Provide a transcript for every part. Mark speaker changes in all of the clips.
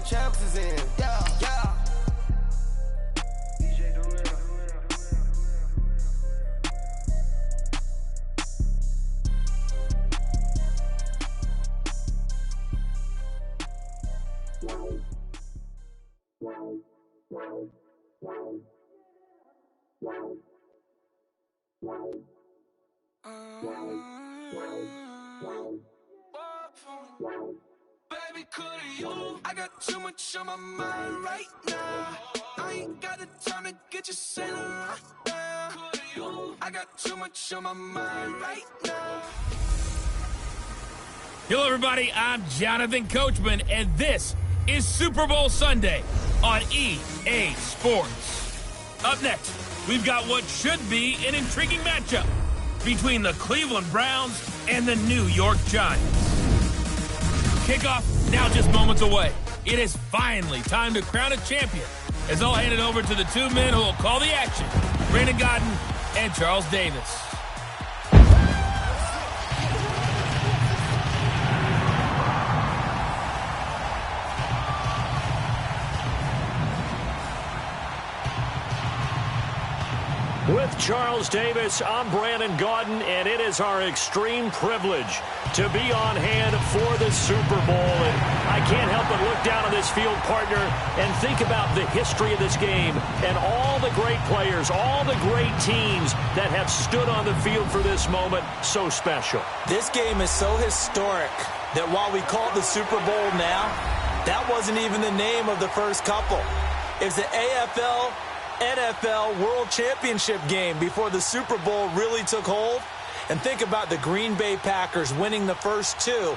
Speaker 1: champs is in. Yeah, yeah.
Speaker 2: Baby, could you? I got too much on my mind right now. I ain't got the time to get you sailing right now. Could you? I got too much on my mind right now.
Speaker 3: Hello, everybody. I'm Jonathan Coachman, and this is Super Bowl Sunday on EA Sports. Up next, we've got what should be an intriguing matchup between the Cleveland Browns and the New York Giants. Kickoff now just moments away. It is finally time to crown a champion, as I'll hand it over to the two men who will call the action, Brandon Godden and Charles Davis.
Speaker 4: With Charles Davis, I'm Brandon Gaudin, and it is our extreme privilege to be on hand for the Super Bowl. And I can't help but look down on this field, partner, and think about the history of this game and all the great players, all the great teams that have stood on the field for this moment. So special.
Speaker 5: This game is so historic that while we call it the Super Bowl now, that wasn't even the name of the first couple. It was the AFL NFL World Championship game before the Super Bowl really took hold. And think about the Green Bay Packers winning the first two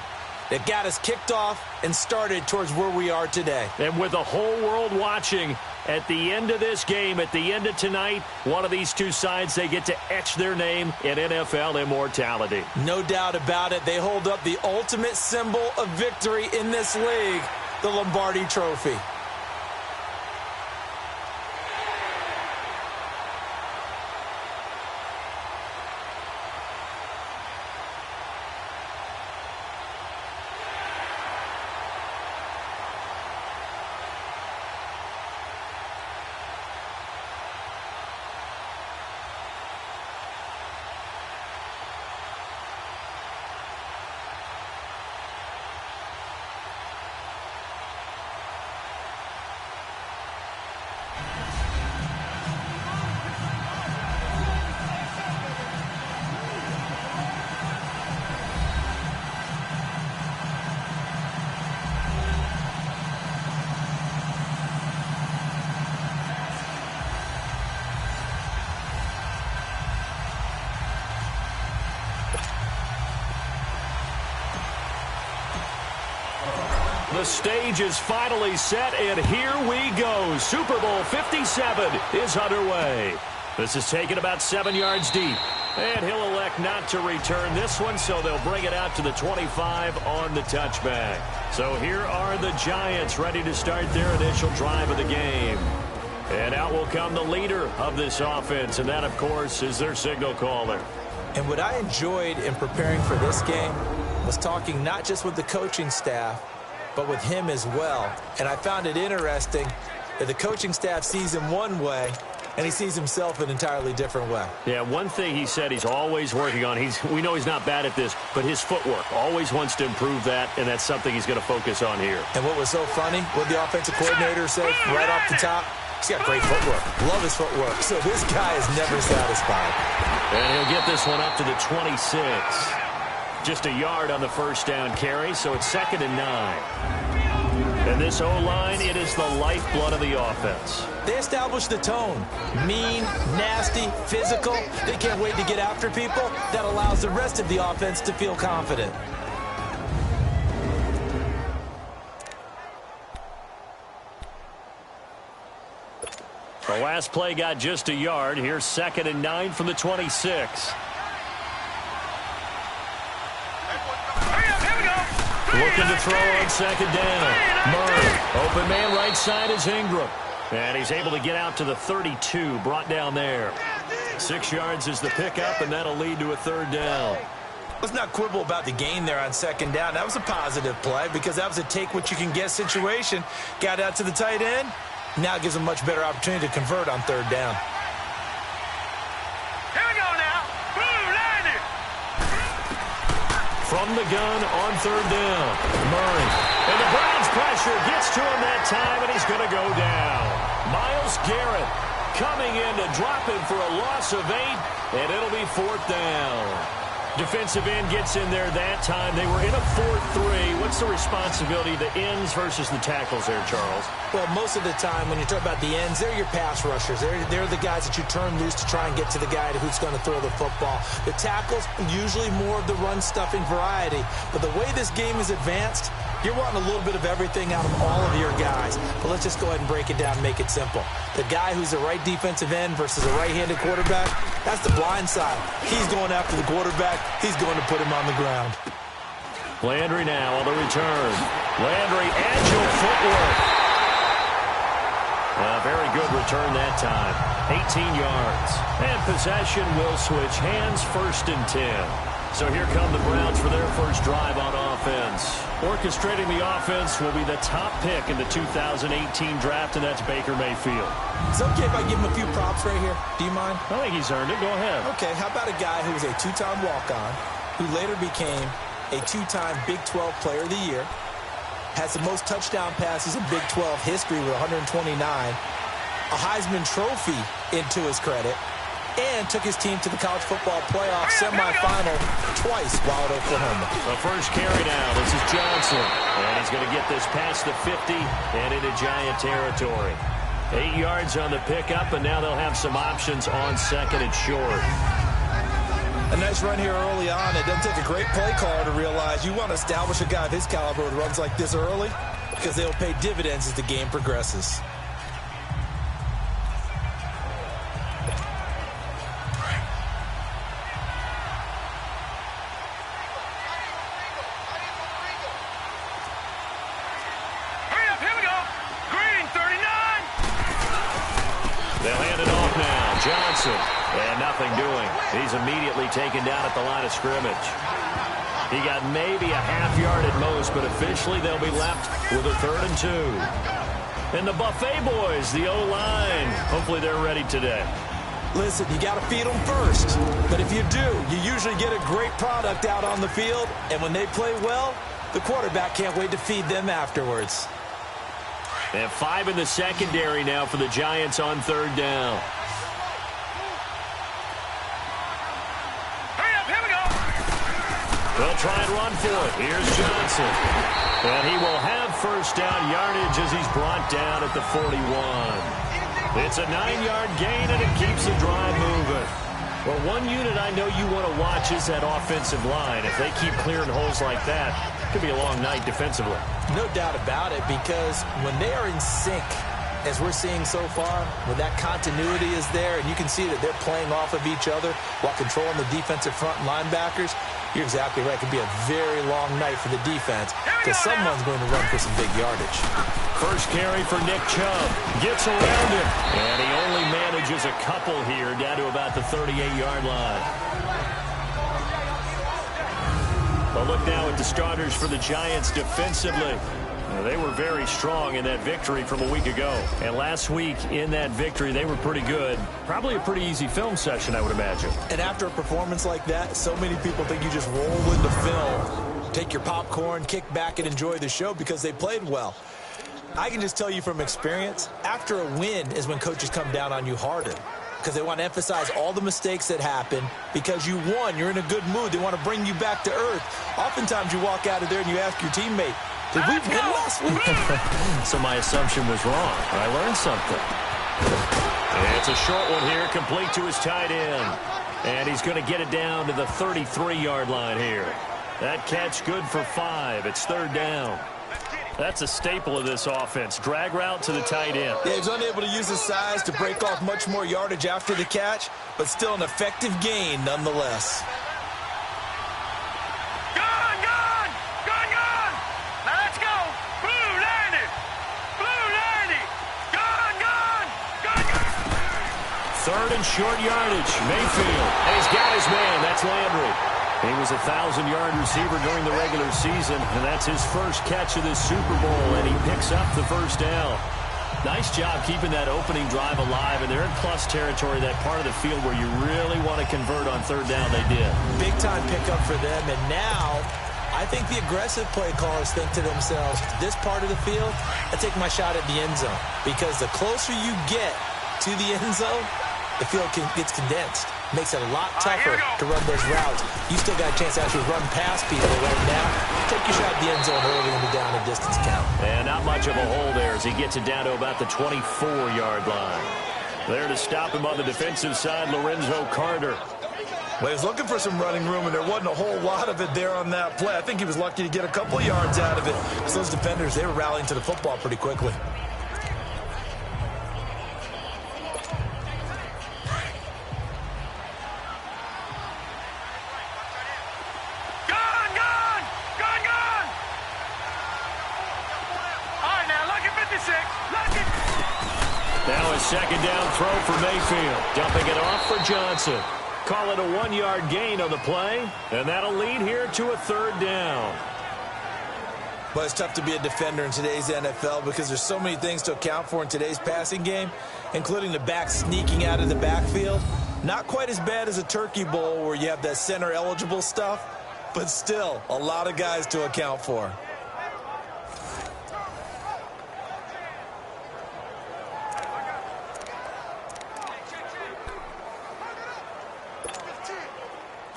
Speaker 5: that got us kicked off and started towards where we are today.
Speaker 4: And with the whole world watching, at the end of this game, at the end of tonight, one of these two sides, they get to etch their name in NFL immortality.
Speaker 5: No doubt about it. They hold up the ultimate symbol of victory in this league, the Lombardi Trophy.
Speaker 4: The stage is finally set, and here we go. Super Bowl 57 is underway. This is taken about 7 yards deep. And he'll elect not to return this one, so they'll bring it out to the 25 on the touchback. So here are the Giants ready to start their initial drive of the game. And out will come the leader of this offense, and that, of course, is their signal caller.
Speaker 5: And what I enjoyed in preparing for this game was talking not just with the coaching staff, but with him as well. And I found it interesting that the coaching staff sees him one way, and he sees himself an entirely different way.
Speaker 4: Yeah, one thing he said he's always working on, we know he's not bad at this, but his footwork, always wants to improve that, and that's something he's going to focus on here.
Speaker 5: And what was so funny, what the offensive coordinator said right off the top, he's got great footwork. Love his footwork. So this guy is never satisfied.
Speaker 4: And he'll get this one up to the 26. Just a yard on the first down carry, so it's 2nd and 9. And this O-line, it is the lifeblood of the offense.
Speaker 5: They established the tone. Mean, nasty, physical. They can't wait to get after people. That allows the rest of the offense to feel confident.
Speaker 4: The last play got just a yard. Here's 2nd and 9 from the 26. Looking to throw on 2nd down. Murray, open man right side is Ingram. And he's able to get out to the 32, brought down there. 6 yards is the pickup, and that'll lead to a 3rd down.
Speaker 5: Let's not quibble about the gain there on second down. That was a positive play because that was a take-what-you-can-get situation. Got out to the tight end. Now gives a much better opportunity to convert on third down.
Speaker 2: Here we go now. Landed.
Speaker 4: From the gun on third down, Murray. And the Browns pressure gets to him that time, and he's going to go down. Myles Garrett coming in to drop him for a loss of 8, and it'll be fourth down. Defensive end gets in there that time. They were in a 4-3. What's the responsibility of the ends versus the tackles there, Charles?
Speaker 5: Well, most of the time when you talk about the ends, they're your pass rushers. They're the guys that you turn loose to try and get to the guy who's going to throw the football. The tackles, usually more of the run-stuffing variety. But the way this game is advanced, you're wanting a little bit of everything out of all of your guys. But let's just go ahead and break it down and make it simple. The guy who's the right defensive end versus a right-handed quarterback, that's the blind side. He's going after the quarterback. He's going to put him on the ground.
Speaker 4: Landry now on the return. Landry, agile footwork. A very good return that time. 18 yards. And possession will switch hands, 1st and 10. So here come the Browns for their first drive on offense. Orchestrating the offense will be the top pick in the 2018 draft, and that's Baker Mayfield.
Speaker 5: Is it okay if I give him a few props right here? Do you mind?
Speaker 4: I think he's earned it. Go ahead.
Speaker 5: Okay, how about a guy who was a 2-time walk-on, who later became a 2-time Big 12 Player of the Year, has the most touchdown passes in Big 12 history with 129, a Heisman Trophy into his credit, and took his team to the college football playoff semifinal twice while at Oklahoma.
Speaker 4: The first carry now. This is Johnson. And he's going to get this past the 50 and into Giant territory. 8 yards on the pickup, and now they'll have some options on second and short.
Speaker 5: A nice run here early on. It doesn't take a great play caller to realize you want to establish a guy of his caliber with runs like this early because they'll pay dividends as the game progresses.
Speaker 4: Johnson, and nothing doing. He's immediately taken down at the line of scrimmage. He got maybe a half yard at most, but officially they'll be left with a 3rd and 2. And the Buffet boys, the O-line, hopefully they're ready today.
Speaker 5: Listen, you got to feed them first. But if you do, you usually get a great product out on the field. And when they play well, the quarterback can't wait to feed them afterwards.
Speaker 4: They have 5 in the secondary now for the Giants on 3rd down. They'll try and run for it. Here's Johnson. And he will have first down yardage as he's brought down at the 41. It's a 9-yard gain, and it keeps the drive moving. Well, one unit I know you want to watch is that offensive line. If they keep clearing holes like that, it could be a long night defensively.
Speaker 5: No doubt about it, because when they are in sync, as we're seeing so far, when that continuity is there, and you can see that they're playing off of each other while controlling the defensive front linebackers, you're exactly right. It could be a very long night for the defense because someone's going to run for some big yardage.
Speaker 4: First carry for Nick Chubb. Gets around him. And he only manages a couple here down to about the 38-yard line. A look now at the starters for the Giants defensively. They were very strong in that victory from a week ago. And last week in that victory, they were pretty good. Probably a pretty easy film session, I would imagine.
Speaker 5: And after a performance like that, so many people think you just roll into film, take your popcorn, kick back, and enjoy the show because they played well. I can just tell you from experience, after a win is when coaches come down on you harder because they want to emphasize all the mistakes that happen. Because you won, you're in a good mood. They want to bring you back to earth. Oftentimes you walk out of there and you ask your teammate, did we win last week?
Speaker 4: So my assumption was wrong. I learned something. And it's a short one here, complete to his tight end. And he's going to get it down to the 33-yard line here. That catch good for 5. It's 3rd down. That's a staple of this offense. Drag route to the tight end.
Speaker 5: Yeah, he's unable to use his size to break off much more yardage after the catch, but still an effective gain nonetheless.
Speaker 4: Third and short yardage. Mayfield. And he's got his man. That's Landry. He was a 1,000-yard receiver during the regular season, and that's his first catch of this Super Bowl, and he picks up the first down. Nice job keeping that opening drive alive, and they're in plus territory, that part of the field where you really want to convert on third down. They did.
Speaker 5: Big-time pickup for them, and now I think the aggressive play callers think to themselves, this part of the field, I take my shot at the end zone, because the closer you get to the end zone, the field gets condensed. Makes it a lot tougher to run those routes. You still got a chance to actually run past people right now. Take your shot at the end zone early in the down and distance count.
Speaker 4: And not much of a hole there as he gets it down to about the 24-yard line. There to stop him on the defensive side, Lorenzo Carter.
Speaker 6: Well, he was looking for some running room, and there wasn't a whole lot of it there on that play. I think he was lucky to get a couple yards out of it. Because those defenders, they were rallying to the football pretty quickly.
Speaker 4: Now a second down throw for Mayfield. Dumping it off for Johnson. Call it a 1-yard gain on the play, and that'll lead here to a third down.
Speaker 5: But it's tough to be a defender in today's NFL because there's so many things to account for in today's passing game, including the back sneaking out of the backfield. Not quite as bad as a turkey bowl where you have that center-eligible stuff, but still a lot of guys to account for.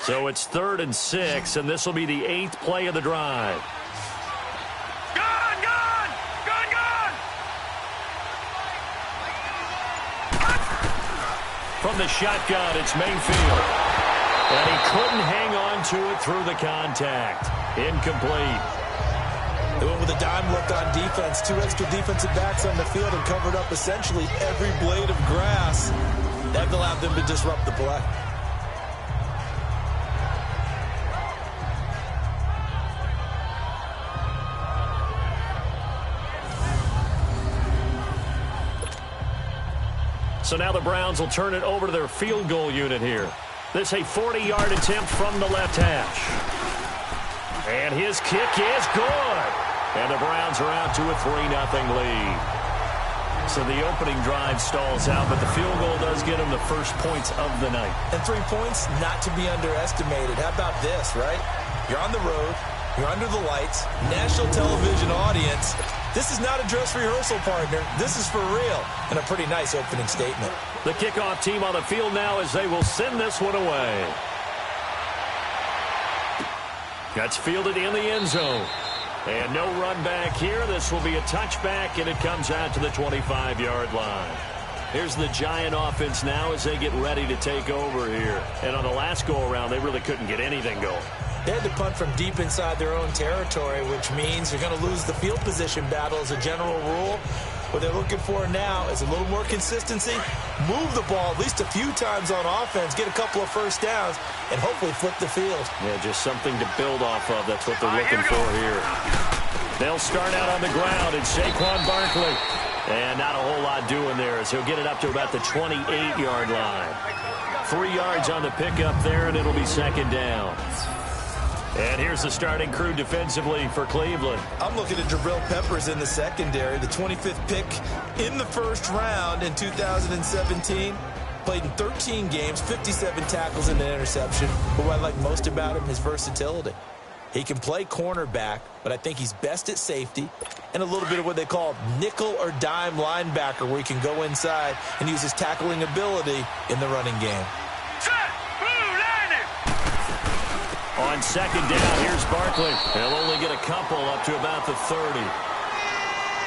Speaker 4: So it's 3rd and 6, and this will be the 8th play of the drive. From the shotgun, it's Mayfield. And he couldn't hang on to it through the contact. Incomplete.
Speaker 5: They went with a dime look on defense. 2 extra defensive backs on the field and covered up essentially every blade of grass. That allowed them to disrupt the play.
Speaker 4: So now the Browns will turn it over to their field goal unit here. This a 40-yard attempt from the left hash. And his kick is good. And the Browns are out to a 3-0 lead. So the opening drive stalls out, but the field goal does get them the first points of the night.
Speaker 5: And 3 points, not to be underestimated. How about this, right? You're on the road. You're under the lights. National television audience. This is not a dress rehearsal, partner. This is for real. And a pretty nice opening statement.
Speaker 4: The kickoff team on the field now as they will send this one away. That's fielded in the end zone. And no run back here. This will be a touchback, and it comes out to the 25-yard line. Here's the Giant offense now as they get ready to take over here. And on the last go-around, they really couldn't get anything going.
Speaker 5: They had to punt from deep inside their own territory, which means you're going to lose the field position battle as a general rule. What they're looking for now is a little more consistency, move the ball at least a few times on offense, get a couple of first downs, and hopefully flip the field.
Speaker 4: Yeah, just something to build off of. That's what they're looking for here. They'll start out on the ground, and Saquon Barkley. And not a whole lot doing there as he'll get it up to about the 28-yard line. 3 yards on the pickup there, and it'll be second down. And here's the starting crew defensively for Cleveland.
Speaker 5: I'm looking at Jabril Peppers in the secondary, the 25th pick in the first round in 2017. Played in 13 games, 57 tackles and an interception. But what I like most about him is versatility. He can play cornerback, but I think he's best at safety and a little bit of what they call nickel or dime linebacker, where he can go inside and use his tackling ability in the running game.
Speaker 4: On second down, here's Barkley. He'll only get a couple up to about the 30.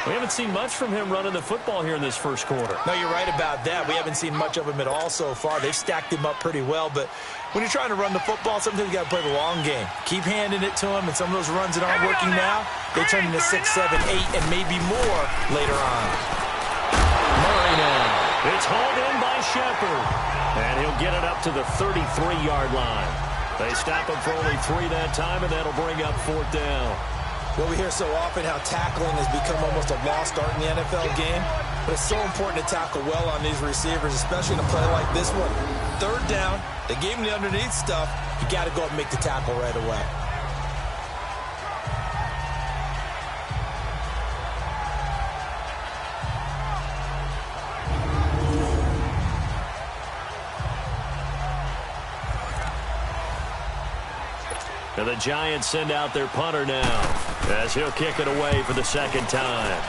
Speaker 4: We haven't seen much from him running the football here in this first quarter.
Speaker 5: No, you're right about that. We haven't seen much of him at all so far. They've stacked him up pretty well, but when you're trying to run the football, sometimes you got to play the long game. Keep handing it to him, and some of those runs that aren't working now, they turn into 6, 7, 8, and maybe more later on.
Speaker 4: Murray now. It's hauled in by Shepard, and he'll get it up to the 33-yard line. They stop him for only 3 that time, and that'll bring up 4th down.
Speaker 5: Well, we hear so often how tackling has become almost a lost art in the NFL game, but it's so important to tackle well on these receivers, especially in a play like this one. 3rd down, they gave him the underneath stuff. you got to go and make the tackle right away.
Speaker 4: And the Giants send out their punter now as he'll kick it away for the second time.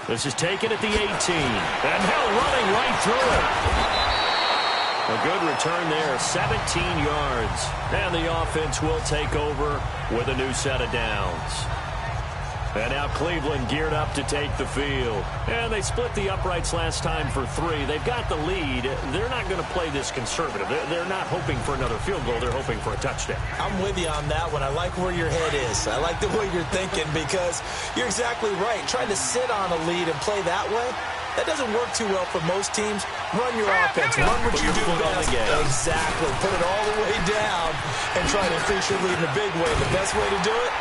Speaker 4: This is taken at the 18. And now running right through it. A good return there, 17 yards. And the offense will take over with a new set of downs. And now Cleveland geared up to take the field. And they split the uprights last time for 3. They've got the lead. They're not going to play this conservative. They're not hoping for another field goal. They're hoping for a touchdown.
Speaker 5: I'm with you on that one. I like where your head is. I like the way you're thinking because you're exactly right. Trying to sit on a lead and play that way, that doesn't work too well for most teams. Run your offense. Run what you do best. Exactly. Put it all the way down and try to increase your lead in a big way. The best way to do it,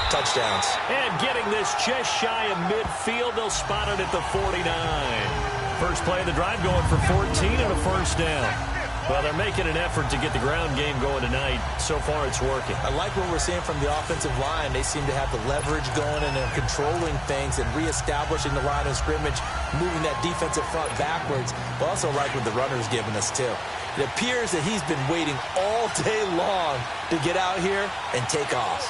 Speaker 5: touchdowns.
Speaker 4: And getting this just shy of midfield, they'll spot it at the 49. First play of the drive going for 14 and a first down. Well, they're making an effort to get the ground game going tonight. So far, it's working.
Speaker 5: I like what we're seeing from the offensive line. They seem to have the leverage going and they're controlling things and reestablishing the line of scrimmage, moving that defensive front backwards. But also like what the runner's giving us, too. It appears that he's been waiting all day long to get out here and take off.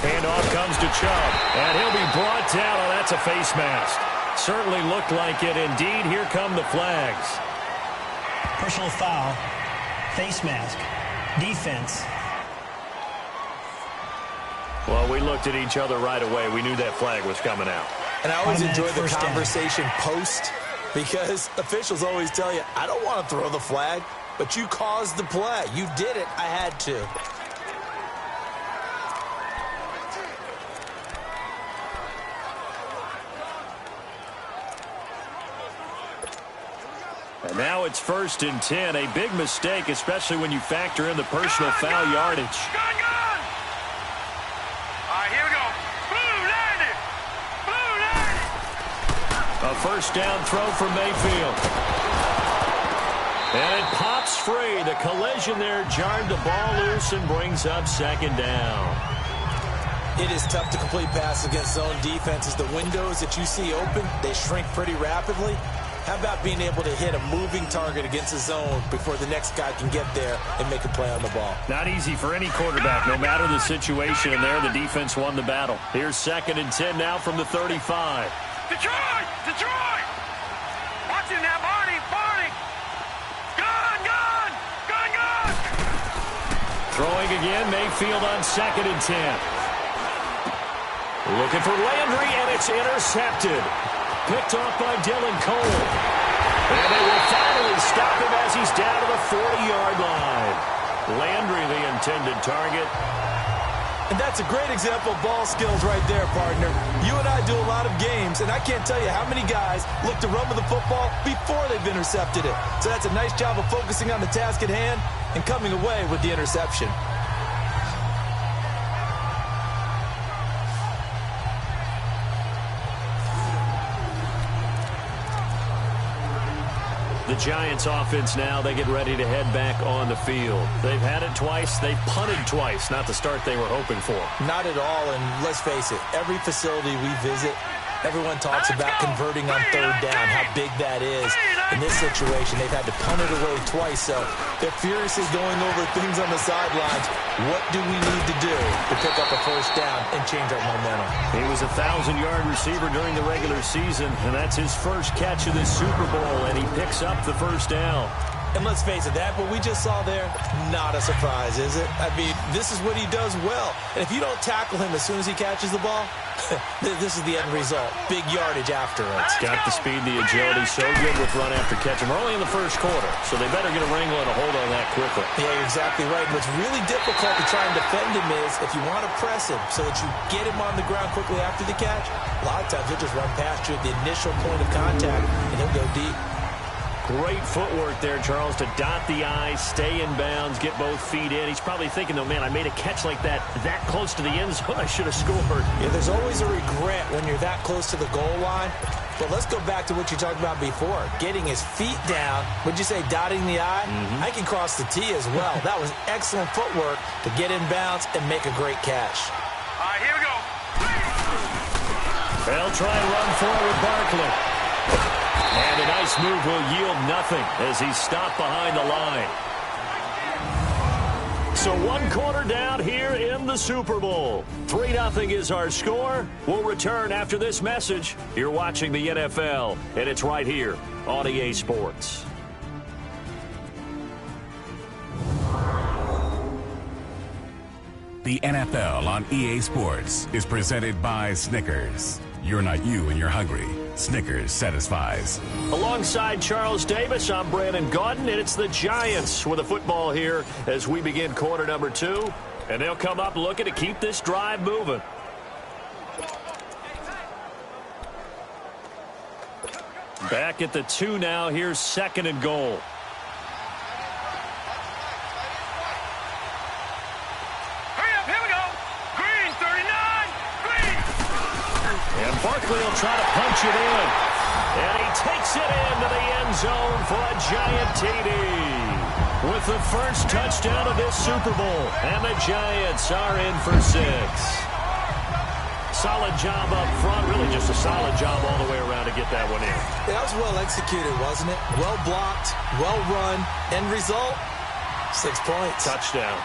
Speaker 4: Handoff comes to Chubb, and he'll be brought down. Oh, that's a face mask. Certainly looked like it. Indeed, here come the flags.
Speaker 7: Personal foul, face mask, defense.
Speaker 4: Well, we looked at each other right away. We knew that flag was coming out.
Speaker 5: And I always enjoy the conversation post because officials always tell you, I don't want to throw the flag, but you caused the play. You did it. I had to.
Speaker 4: And now it's 1st and 10. A big mistake, especially when you factor in the personal foul yardage.
Speaker 2: Gun! All right, here we go. Blue 90!
Speaker 4: A first down throw for Mayfield. And it pops free. The collision there jarred the ball loose and brings up second down.
Speaker 5: It is tough to complete passes against zone defenses. The windows that you see open, they shrink pretty rapidly. How about being able to hit a moving target against a zone before the next guy can get there and make a play on the ball?
Speaker 4: Not easy for any quarterback, no matter the situation. And there, the defense won the battle. Here's 2nd and 10 now from the 35.
Speaker 2: Detroit! Watch it now, Barney! Gun!
Speaker 4: Throwing again, Mayfield on 2nd and 10. Looking for Landry, and it's intercepted. Picked off by Dylan Cole. And they will finally stop him as he's down to the 40-yard line. Landry, the intended target.
Speaker 5: And that's a great example of ball skills right there, partner. You and I do a lot of games, and I can't tell you how many guys look to run with the football before they've intercepted it. So that's a nice job of focusing on the task at hand and coming away with the interception.
Speaker 4: The Giants offense now, they get ready to head back on the field. They've had it twice. They've punted twice. Not the start they were hoping for.
Speaker 5: Not at all, and let's face it, every facility we visit, everyone talks about converting on 3rd down, how big that is. In this situation, they've had to punt it away twice, so they're furiously going over things on the sidelines. What do we need to do to pick up a first down and change our momentum?
Speaker 4: He was a 1,000-yard receiver during the regular season, and that's his first catch of this Super Bowl, and he picks up the first down.
Speaker 5: And let's face it, that what we just saw there, not a surprise, is it? I mean, this is what he does well. And if you don't tackle him as soon as he catches the ball, this is the end result. Big yardage afterwards.
Speaker 4: Got the speed, the agility, so good with run after catch. And we're only in the first quarter, so they better get a wrangle and a hold on that quickly.
Speaker 5: Yeah, you're exactly right. What's really difficult to try and defend him is if you want to press him so that you get him on the ground quickly after the catch, a lot of times he'll just run past you at the initial point of contact, and he'll go deep.
Speaker 4: Great footwork there, Charles, to dot the I, stay in bounds, get both feet in. He's probably thinking, though, man, I made a catch like that close to the end zone. I should have scored.
Speaker 5: Yeah, there's always a regret when you're that close to the goal line. But let's go back to what you talked about before. Getting his feet down. Would you say dotting the I? I can cross the T as well. That was excellent footwork to get in bounds and make a great catch.
Speaker 2: All right, here we go.
Speaker 4: They'll try and run forward Barkley. And a nice move will yield nothing as he's stopped behind the line. So 1 quarter down here in the Super Bowl. 3-0 is our score. We'll return after this message. You're watching the NFL, and it's right here on EA Sports.
Speaker 8: The NFL on EA Sports is presented by Snickers. You're not you when you're hungry. Snickers satisfies.
Speaker 4: Alongside Charles Davis, I'm Brandon Gaudin, and it's the Giants with the football here as we begin quarter number 2. And they'll come up looking to keep this drive moving. Back at the 2 now. Here's 2nd and goal. Barkley will try to punch it in. And he takes it into the end zone for a Giant TD. With the first touchdown of this Super Bowl. And the Giants are in for 6. Solid job up front. Really just a solid job all the way around to get that one in.
Speaker 5: That was well executed, wasn't it? Well blocked, well run. End result, 6 points.
Speaker 4: Touchdown.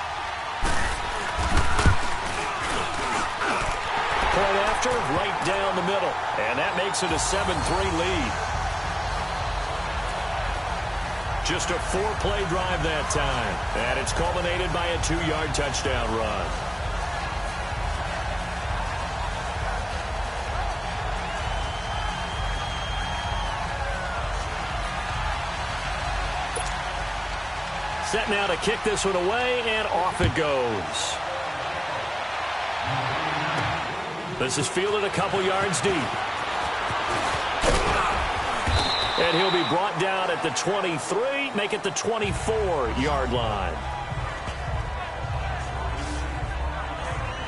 Speaker 4: Point after, right down the middle. And that makes it a 7-3 lead. Just a 4-play drive that time. And it's culminated by a 2-yard touchdown run. Set now to kick this one away, and off it goes. This is fielded a couple yards deep. And he'll be brought down at the 23, make it the 24-yard line.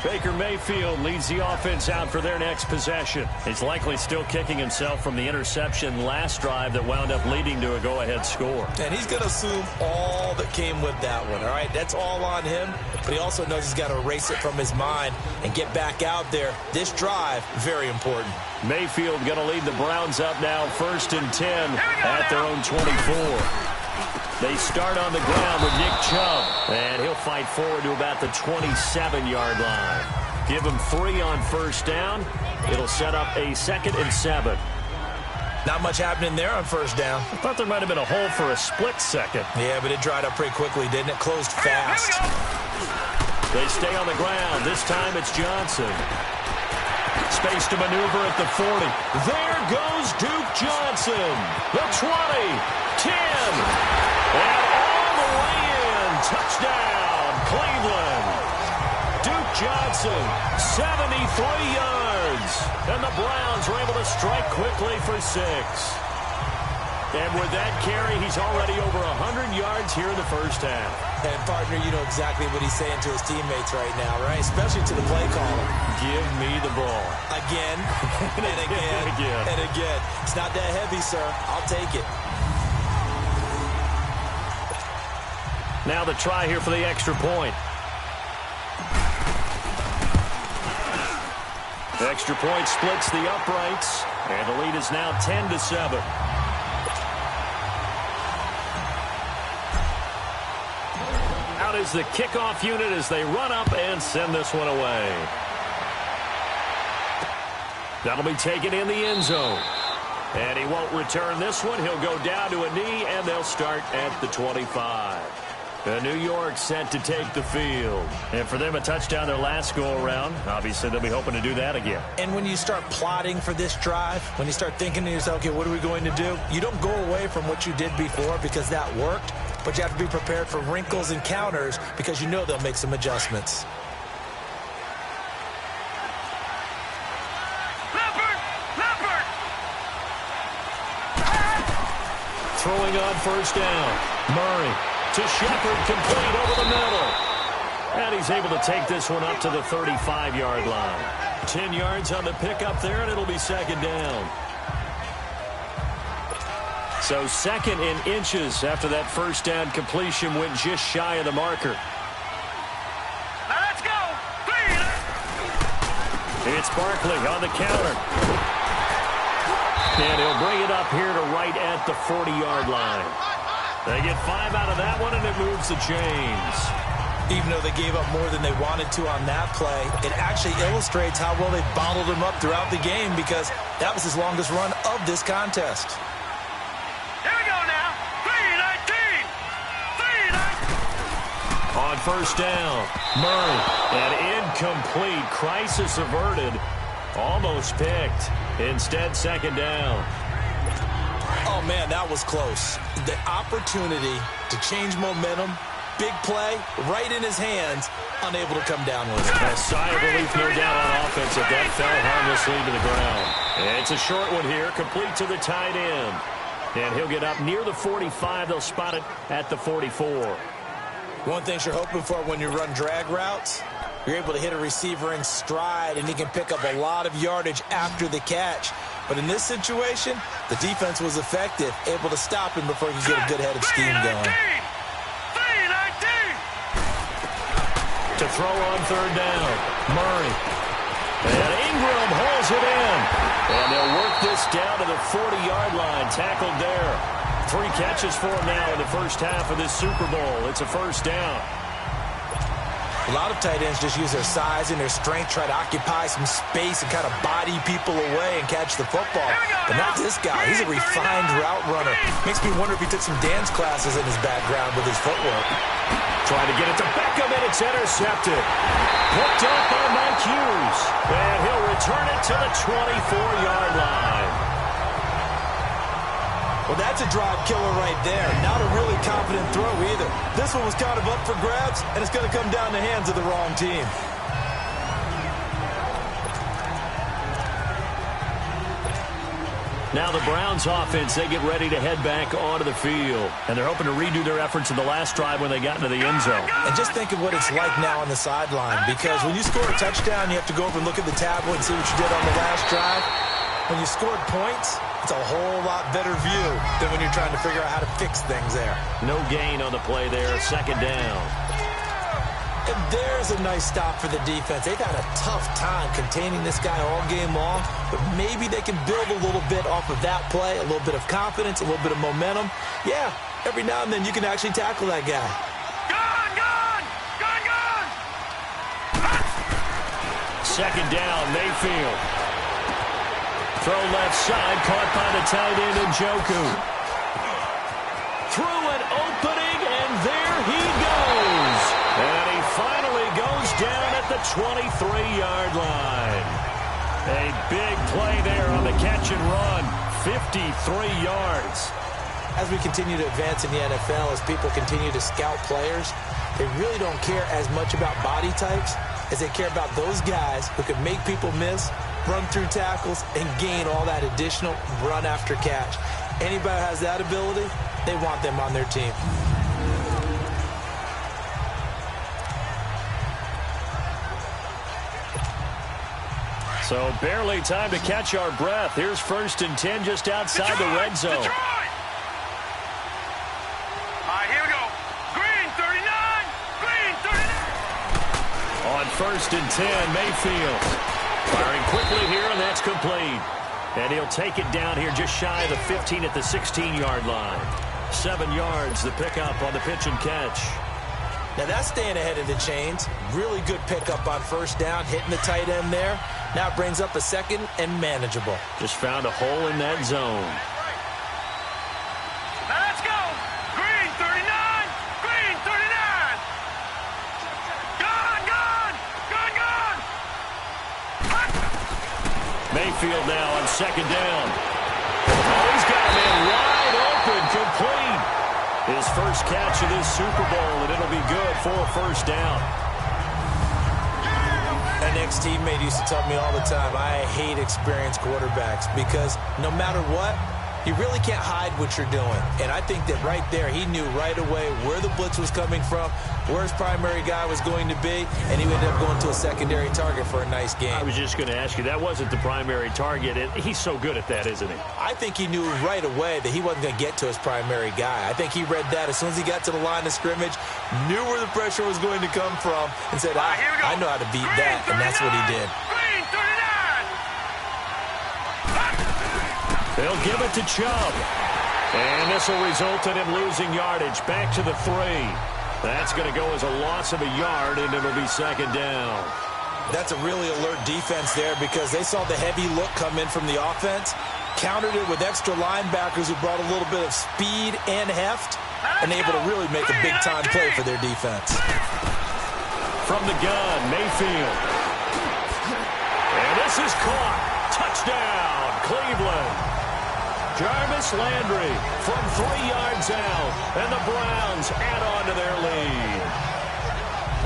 Speaker 4: Baker Mayfield leads the offense out for their next possession. He's likely still kicking himself from the interception last drive that wound up leading to a go-ahead score.
Speaker 5: And he's going to assume all that came with that one, all right? That's all on him, but he also knows he's got to erase it from his mind and get back out there. This drive, very important.
Speaker 4: Mayfield going to lead the Browns up now, 1st and 10 at their own 24. They start on the ground with Nick Chubb, and he'll fight forward to about the 27-yard line. Give him 3 on 1st down. It'll set up a 2nd and 7.
Speaker 5: Not much happening there on 1st down.
Speaker 4: I thought there might have been a hole for a split second.
Speaker 5: Yeah, but it dried up pretty quickly, didn't it? Closed fast.
Speaker 4: They stay on the ground. This time it's Johnson. Space to maneuver at the 40. There goes Duke Johnson. The 20, 10. And all the way in, touchdown, Cleveland. Duke Johnson, 73 yards. And the Browns were able to strike quickly for 6. And with that carry, he's already over 100 yards here in the first half.
Speaker 5: And, partner, you know exactly what he's saying to his teammates right now, right? Especially to the play caller.
Speaker 4: Give me the ball.
Speaker 5: Again, and again, and again. It's not that heavy, sir. I'll take it.
Speaker 4: Now the try here for the extra point. The extra point splits the uprights, and the lead is now 10-7. Out is the kickoff unit as they run up and send this one away. That'll be taken in the end zone. And he won't return this one. He'll go down to a knee, and they'll start at the 25. New York set to take the field. And for them, a touchdown their last go-around. Obviously, they'll be hoping to do that again.
Speaker 5: And when you start plotting for this drive, when you start thinking to yourself, okay, what are we going to do? You don't go away from what you did before because that worked, but you have to be prepared for wrinkles and counters because you know they'll make some adjustments.
Speaker 4: Throwing on first down. Murray to Shepard, complete over the middle. And he's able to take this one up to the 35-yard line. 10 yards on the pickup there, and it'll be second down. So second in inches after that first down completion went just shy of the marker.
Speaker 2: Now let's go.
Speaker 4: It's Barkley on the counter. And he'll bring it up here to right at the 40-yard line. They get 5 out of that one, and it moves the chains.
Speaker 5: Even though they gave up more than they wanted to on that play, it actually illustrates how well they bottled him up throughout the game because that was his longest run of this contest.
Speaker 2: Here we go now. 3-19. 3-19.
Speaker 4: On first down, Murray, and incomplete. Crisis averted. Almost picked. Instead, second down.
Speaker 5: Oh, man, that was close. The opportunity to change momentum, big play, right in his hands, unable to come down with it.
Speaker 4: A sigh of relief, no doubt, on offense if that fell harmlessly to the ground. And it's a short one here, complete to the tight end. And he'll get up near the 45. They'll spot it at the 44.
Speaker 5: One thing you're hoping for when you run drag routes, you're able to hit a receiver in stride, and he can pick up a lot of yardage after the catch. But in this situation, the defense was effective, able to stop him before he could get a good head of steam going.
Speaker 2: 3-19.
Speaker 4: To throw on third down, Murray. And Ingram holds it in. And they'll work this down to the 40-yard line, tackled there. 3 catches for him now in the first half of this Super Bowl. It's a first down.
Speaker 5: A lot of tight ends just use their size and their strength, try to occupy some space and kind of body people away and catch the football. But not this guy. He's a refined route runner. Makes me wonder if he took some dance classes in his background with his footwork.
Speaker 4: Trying to get it to Beckham, and it's intercepted. Picked up by Mike Hughes. And he'll return it to the 24-yard line.
Speaker 5: Well, that's a drive killer right there. Not a really confident throw either. This one was kind of up for grabs, and it's going to come down the hands of the wrong team.
Speaker 4: Now the Browns offense, they get ready to head back onto the field. And they're hoping to redo their efforts in the last drive when they got into the end zone.
Speaker 5: And just think of what it's like now on the sideline, because when you score a touchdown, you have to go over and look at the tablet and see what you did on the last drive. When you scored points, it's a whole lot better view than when you're trying to figure out how to fix things there.
Speaker 4: No gain on the play there, second down.
Speaker 5: And there's a nice stop for the defense. They've had a tough time containing this guy all game long, but maybe they can build a little bit off of that play, a little bit of confidence, a little bit of momentum. Yeah, every now and then you can actually tackle that guy.
Speaker 4: Second down, Mayfield. Throw left side, caught by the tight end Njoku. Through an opening, and there he goes. And he finally goes down at the 23-yard line. A big play there on the catch and run, 53 yards.
Speaker 5: As we continue to advance in the NFL, as people continue to scout players, they really don't care as much about body types as they care about those guys who can make people miss, run through tackles, and gain all that additional run after catch. Anybody who has that ability, they want them on their team.
Speaker 4: So barely time to catch our breath. Here's 1st and 10 just outside the red zone.
Speaker 2: All right, here we go. Green 39. Green 39.
Speaker 4: On 1st and 10, Mayfield. Firing quickly here, and that's complete. And he'll take it down here just shy of the 15 at the 16-yard line. 7 yards, the pickup on the pitch and catch.
Speaker 5: Now that's staying ahead of the chains. Really good pickup on first down, hitting the tight end there. Now it brings up a second and manageable.
Speaker 4: Just found a hole in that zone.
Speaker 2: Now let's go. Green 39. Green 39. Gone, gone. Gone, gone.
Speaker 4: Mayfield now on second down. Oh, he's got a man wide open, complete. His first catch of this Super Bowl, and it'll be good for a first down.
Speaker 5: An ex-teammate used to tell me all the time, I hate experienced quarterbacks because no matter what, you really can't hide what you're doing. And I think that right there, he knew right away where the blitz was coming from, where his primary guy was going to be, and he ended up going to a secondary target for a nice game.
Speaker 4: I was just going to ask you, that wasn't the primary target. He's so good at that, isn't he?
Speaker 5: I think he knew right away that he wasn't going to get to his primary guy. I think he read that as soon as he got to the line of scrimmage, knew where the pressure was going to come from, and said, I know how to beat that, and that's what he did.
Speaker 4: They'll give it to Chubb. And this will result in him losing yardage. Back to the 3. That's going to go as a loss of a yard, and it'll be second down.
Speaker 5: That's a really alert defense there because they saw the heavy look come in from the offense, countered it with extra linebackers who brought a little bit of speed and heft, and able to really make a big-time play for their defense.
Speaker 4: From the gun, Mayfield. And this is caught. Touchdown, Cleveland. Jarvis Landry from 3 yards out, and the Browns add on to their lead.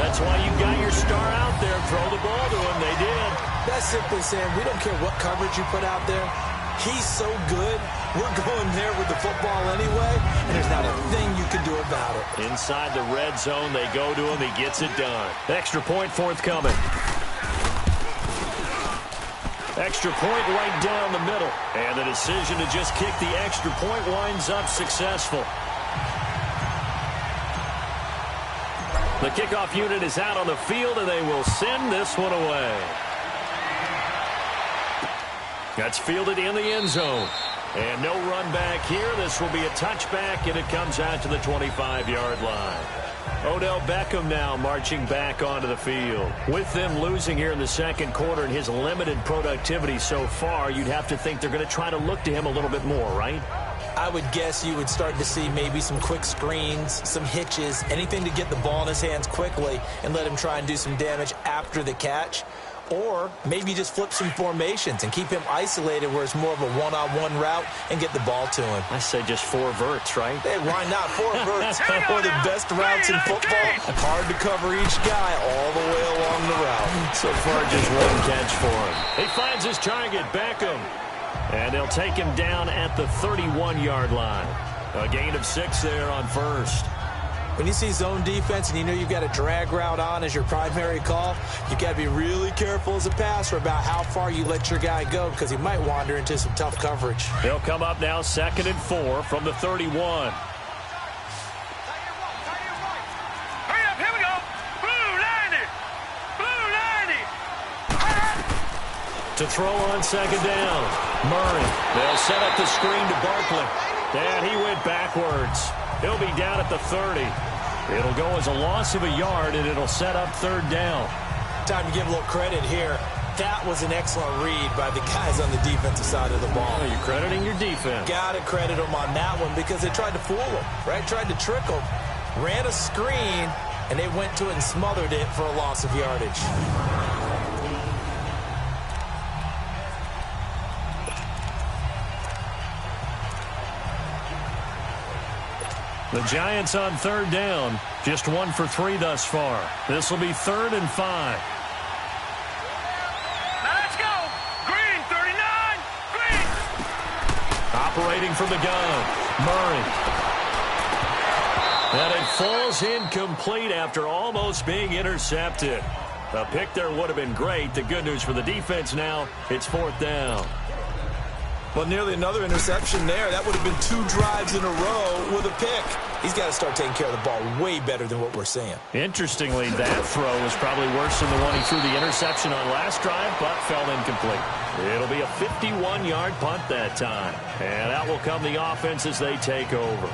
Speaker 4: That's why you got your star out there. Throw the ball to him. They did.
Speaker 5: That's simply saying we don't care what coverage you put out there. He's so good. We're going there with the football anyway, and there's not a thing you can do about it.
Speaker 4: Inside the red zone, they go to him. He gets it done. Extra point forthcoming. Extra point right down the middle. And the decision to just kick the extra point winds up successful. The kickoff unit is out on the field, and they will send this one away. That's fielded in the end zone. And no run back here. This will be a touchback, and it comes out to the 25-yard line. Odell Beckham now marching back onto the field. With them losing here in the second quarter and his limited productivity so far, you'd have to think they're going to try to look to him a little bit more, right?
Speaker 5: I would guess you would start to see maybe some quick screens, some hitches, anything to get the ball in his hands quickly and let him try and do some damage after the catch. Or maybe just flip some formations and keep him isolated where it's more of a one-on-one route and get the ball to him.
Speaker 4: I say just 4 verts, right?
Speaker 5: Hey, why not? 4 verts. One of the best routes in football. Hard to cover each guy all the way along the route.
Speaker 4: So far, just 1 catch for him. He finds his target, Beckham. And they'll take him down at the 31-yard line. A gain of 6 there on first.
Speaker 5: When you see zone defense and you know you've got a drag route on as your primary call, you've got to be really careful as a passer about how far you let your guy go because he might wander into some tough coverage.
Speaker 4: They'll come up now 2nd and 4 from the 31.
Speaker 2: Hurry up, here we go. Blue 90. Blue 90.
Speaker 4: To throw on 2nd down. Murray. They'll set up the screen to Barkley. And he went backwards. He'll be down at the 30. It'll go as a loss of a yard, and it'll set up 3rd down.
Speaker 5: Time to give a little credit here. That was an excellent read by the guys on the defensive side of the ball.
Speaker 4: Oh, you're crediting your defense.
Speaker 5: Got to credit them on that one because they tried to fool him, right? Tried to trick him. Ran a screen, and they went to it and smothered it for a loss of yardage.
Speaker 4: The Giants on 3rd down. Just 1 for 3 thus far. This will be 3rd and 5.
Speaker 2: Now let's go. Green 39. Green.
Speaker 4: Operating from the gun. Murray. And it falls incomplete after almost being intercepted. A pick there would have been great. The good news for the defense now, it's 4th down.
Speaker 6: Well, nearly another interception there. That would have been 2 drives in a row with a pick.
Speaker 5: He's got to start taking care of the ball way better than what we're seeing.
Speaker 4: Interestingly, that throw was probably worse than the one he threw the interception on last drive, but fell incomplete. It'll be a 51-yard punt that time. And out will come the offense as they take over.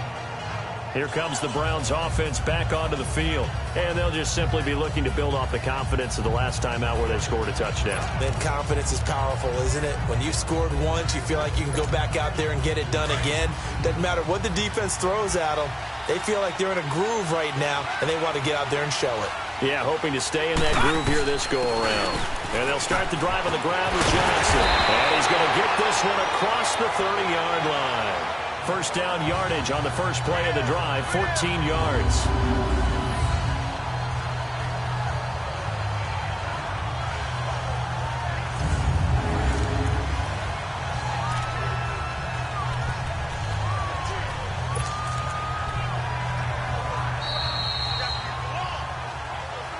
Speaker 4: Here comes the Browns offense back onto the field. And they'll just simply be looking to build off the confidence of the last time out where they scored a touchdown.
Speaker 5: That confidence is powerful, isn't it? When you've scored once, you feel like you can go back out there and get it done again. Doesn't matter what the defense throws at them. They feel like they're in a groove right now, and they want to get out there and show it.
Speaker 4: Yeah, hoping to stay in that groove here this go-around. And they'll start the drive on the ground with Johnson. And he's going to get this one across the 30-yard line. First down yardage on the first play of the drive, 14 yards.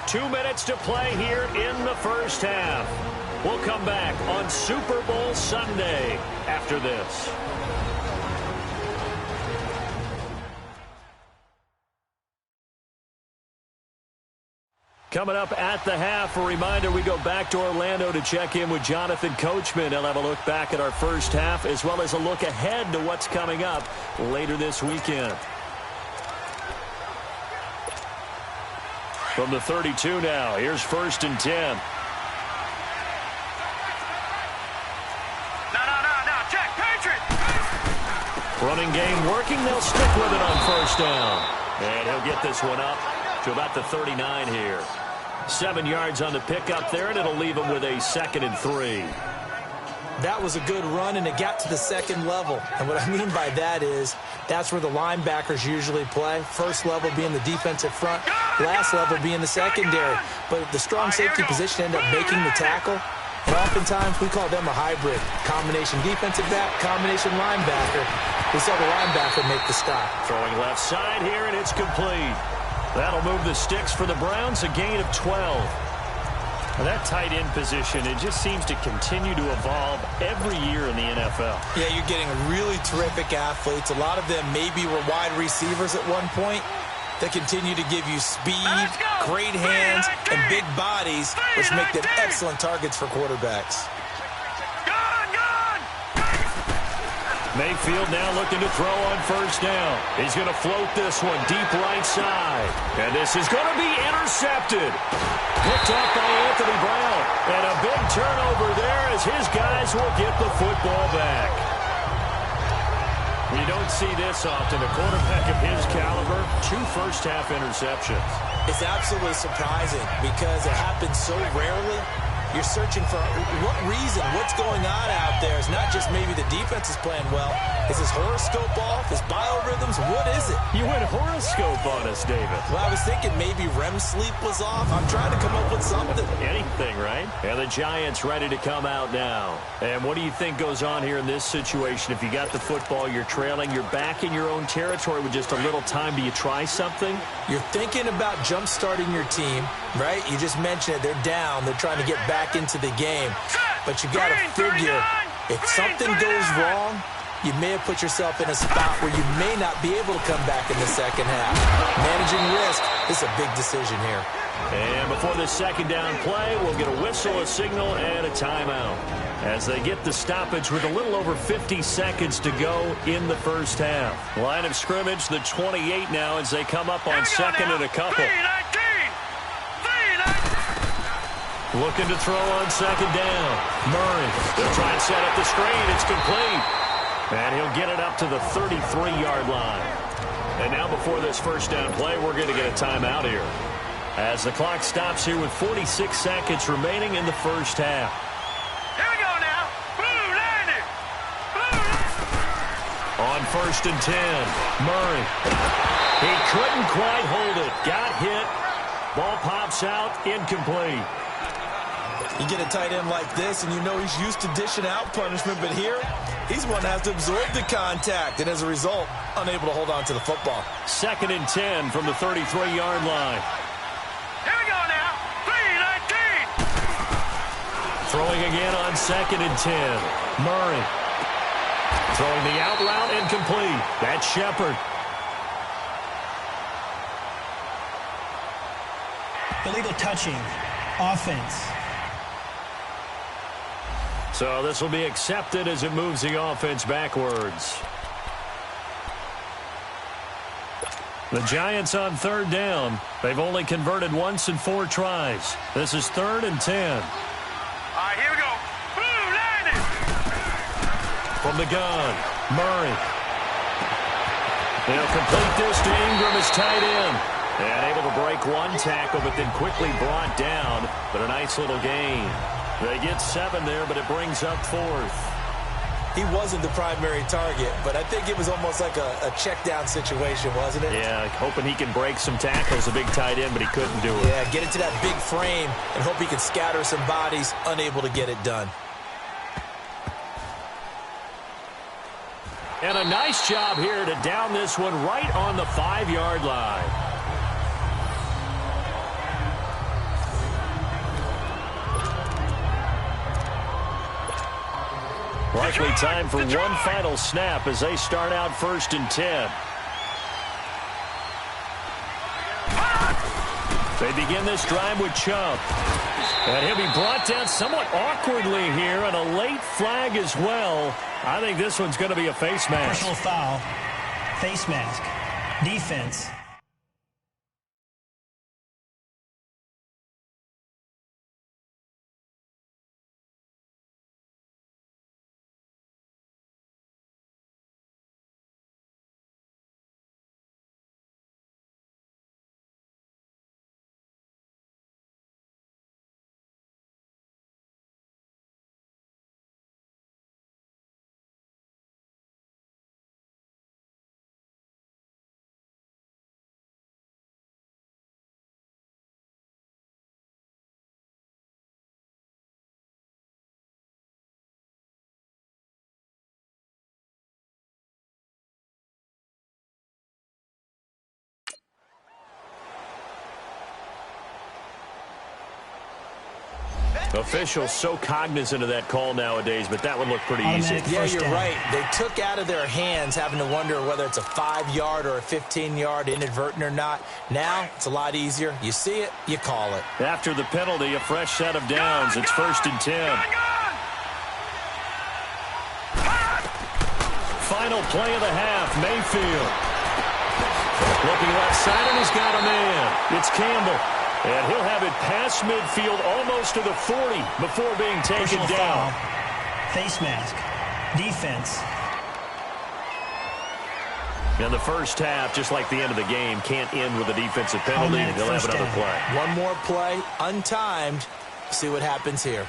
Speaker 4: 2 minutes to play here in the first half. We'll come back on Super Bowl Sunday after this. Coming up at the half, a reminder, we go back to Orlando to check in with Jonathan Coachman. He'll have a look back at our first half as well as a look ahead to what's coming up later this weekend. From the 32 now, here's 1st and 10.
Speaker 9: No, check, Patriot!
Speaker 4: Running game working, they'll stick with it on 1st down. And he'll get this one up to about the 39 here. 7 yards on the pickup there, and it'll leave him with a 2nd and 3.
Speaker 5: That was a good run, and it got to the second level. And what I mean by that is that's where the linebackers usually play. First level being the defensive front, last level being the secondary. But the strong safety position ended up making the tackle. And oftentimes we call them a hybrid. Combination defensive back, combination linebacker. We saw the linebacker make the stop.
Speaker 4: Throwing left side here, and it's complete. That'll move the sticks for the Browns, a gain of 12.
Speaker 10: Well, that tight end position, it just seems to continue to evolve every year in the NFL.
Speaker 5: Yeah, you're getting really terrific athletes. A lot of them maybe were wide receivers at one point. They continue to give you speed, great hands, and big bodies, which make them excellent targets for quarterbacks.
Speaker 4: Mayfield now looking to throw on 1st down. He's going to float this one deep right side. And this is going to be intercepted. Picked up by Anthony Brown. And a big turnover there as his guys will get the football back. You don't see this often. A quarterback of his caliber, 2 first-half interceptions.
Speaker 5: It's absolutely surprising because it happens so rarely. You're searching for what reason, what's going on out there. It's not just maybe the defense is playing well. Is his horoscope off? His biorhythms? What is it?
Speaker 4: You went horoscope on us, David.
Speaker 5: Well, I was thinking maybe REM sleep was off. I'm trying to come up with something.
Speaker 4: Anything, right? And the Giants ready to come out now. And what do you think goes on here in this situation? If you got the football, you're trailing, you're back in your own territory with just a little time. Do you try something?
Speaker 5: You're thinking about jump-starting your team, right? You just mentioned it. They're down. They're trying to get back into the game. But you got to figure, if something goes wrong, you may have put yourself in a spot where you may not be able to come back in the second half. Managing risk is a big decision here.
Speaker 4: And before the 2nd down play, we'll get a whistle, a signal, and a timeout. As they get the stoppage with a little over 50 seconds to go in the first half. Line of scrimmage, the 28 now as they come up on 2nd and a couple. Looking to throw on 2nd down. Murray, they'll try and set up the screen. It's complete. And he'll get it up to the 33-yard line. And now before this 1st down play, we're going to get a timeout here. As the clock stops here with 46 seconds remaining in the first half.
Speaker 9: Here we go now. Blue landed.
Speaker 4: On 1st and 10, Murray. He couldn't quite hold it. Got hit. Ball pops out, incomplete.
Speaker 6: You get a tight end like this, and you know he's used to dishing out punishment, but here, he's one that has to absorb the contact, and as a result, unable to hold on to the football.
Speaker 4: 2nd and 10 from the 33-yard line.
Speaker 9: Here we go now. 3-19.
Speaker 4: Throwing again on 2nd and 10. Murray. Throwing the out route, incomplete. That's Shepard.
Speaker 7: Illegal touching. Offense.
Speaker 4: So this will be accepted as it moves the offense backwards. The Giants on 3rd down. They've only converted once in 4 tries. This is 3rd and 10.
Speaker 9: All right, here we go. Blue landed.
Speaker 4: From the gun, Murray. They'll complete this to Ingram as tight end. And able to break one tackle, but then quickly brought down. But a nice little gain. They get 7 there, but it brings up 4th.
Speaker 5: He wasn't the primary target, but I think it was almost like a check-down situation, wasn't it?
Speaker 4: Yeah, hoping he can break some tackles, a big tight end, but he couldn't do it.
Speaker 5: Yeah, get into that big frame and hope he can scatter some bodies, unable to get it done.
Speaker 4: And a nice job here to down this one right on the 5-yard line. Likely time for one final snap as they start out 1st and 10. They begin this drive with Chubb. And he'll be brought down somewhat awkwardly here, and a late flag as well. I think this one's going to be a face mask.
Speaker 7: Personal foul. Face mask. Defense.
Speaker 4: Officials so cognizant of that call nowadays, but that would look pretty easy.
Speaker 5: Yeah, you're right. They took out of their hands having to wonder whether it's a 5-yard or a 15-yard, inadvertent or not. Now, it's a lot easier. You see it, you call it.
Speaker 4: After the penalty, a fresh set of downs. It's 1st and 10. Final play of the half, Mayfield. Looking left side, and he's got a man. It's Campbell. And he'll have it past midfield almost to the 40 before being taken down.
Speaker 7: Foul. Face mask. Defense.
Speaker 4: In the first half, just like the end of the game, can't end with a defensive penalty. He'll have another play.
Speaker 5: One more play, untimed. See what happens here.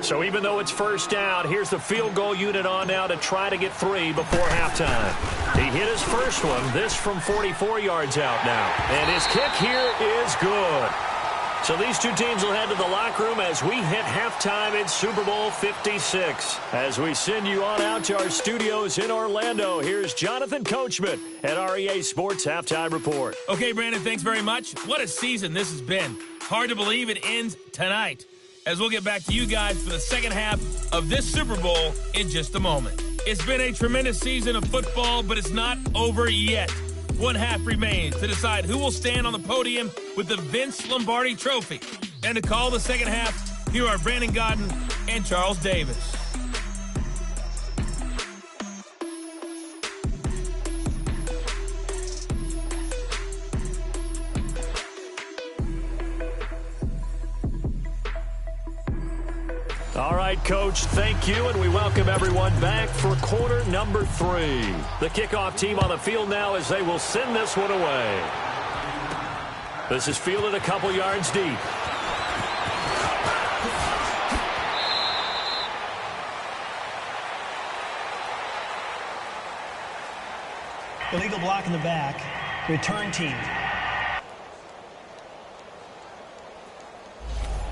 Speaker 4: So even though it's 1st down, here's the field goal unit on now to try to get 3 before halftime. He hit his first one, this from 44 yards out now. And his kick here is good. So these two teams will head to the locker room as we hit halftime in Super Bowl 56. As we send you on out to our studios in Orlando, here's Jonathan Coachman at REA Sports Halftime Report.
Speaker 3: Okay, Brandon, thanks very much. What a season this has been. Hard to believe it ends tonight, as we'll get back to you guys for the second half of this Super Bowl in just a moment. It's been a tremendous season of football, but it's not over yet. One half remains to decide who will stand on the podium with the Vince Lombardi Trophy. And to call the second half, here are Brandon Godden and Charles Davis.
Speaker 4: All right, Coach, thank you, and we welcome everyone back for quarter number 3. The kickoff team on the field now as they will send this one away. This is fielded a couple yards deep.
Speaker 7: Illegal block in the back. Return team.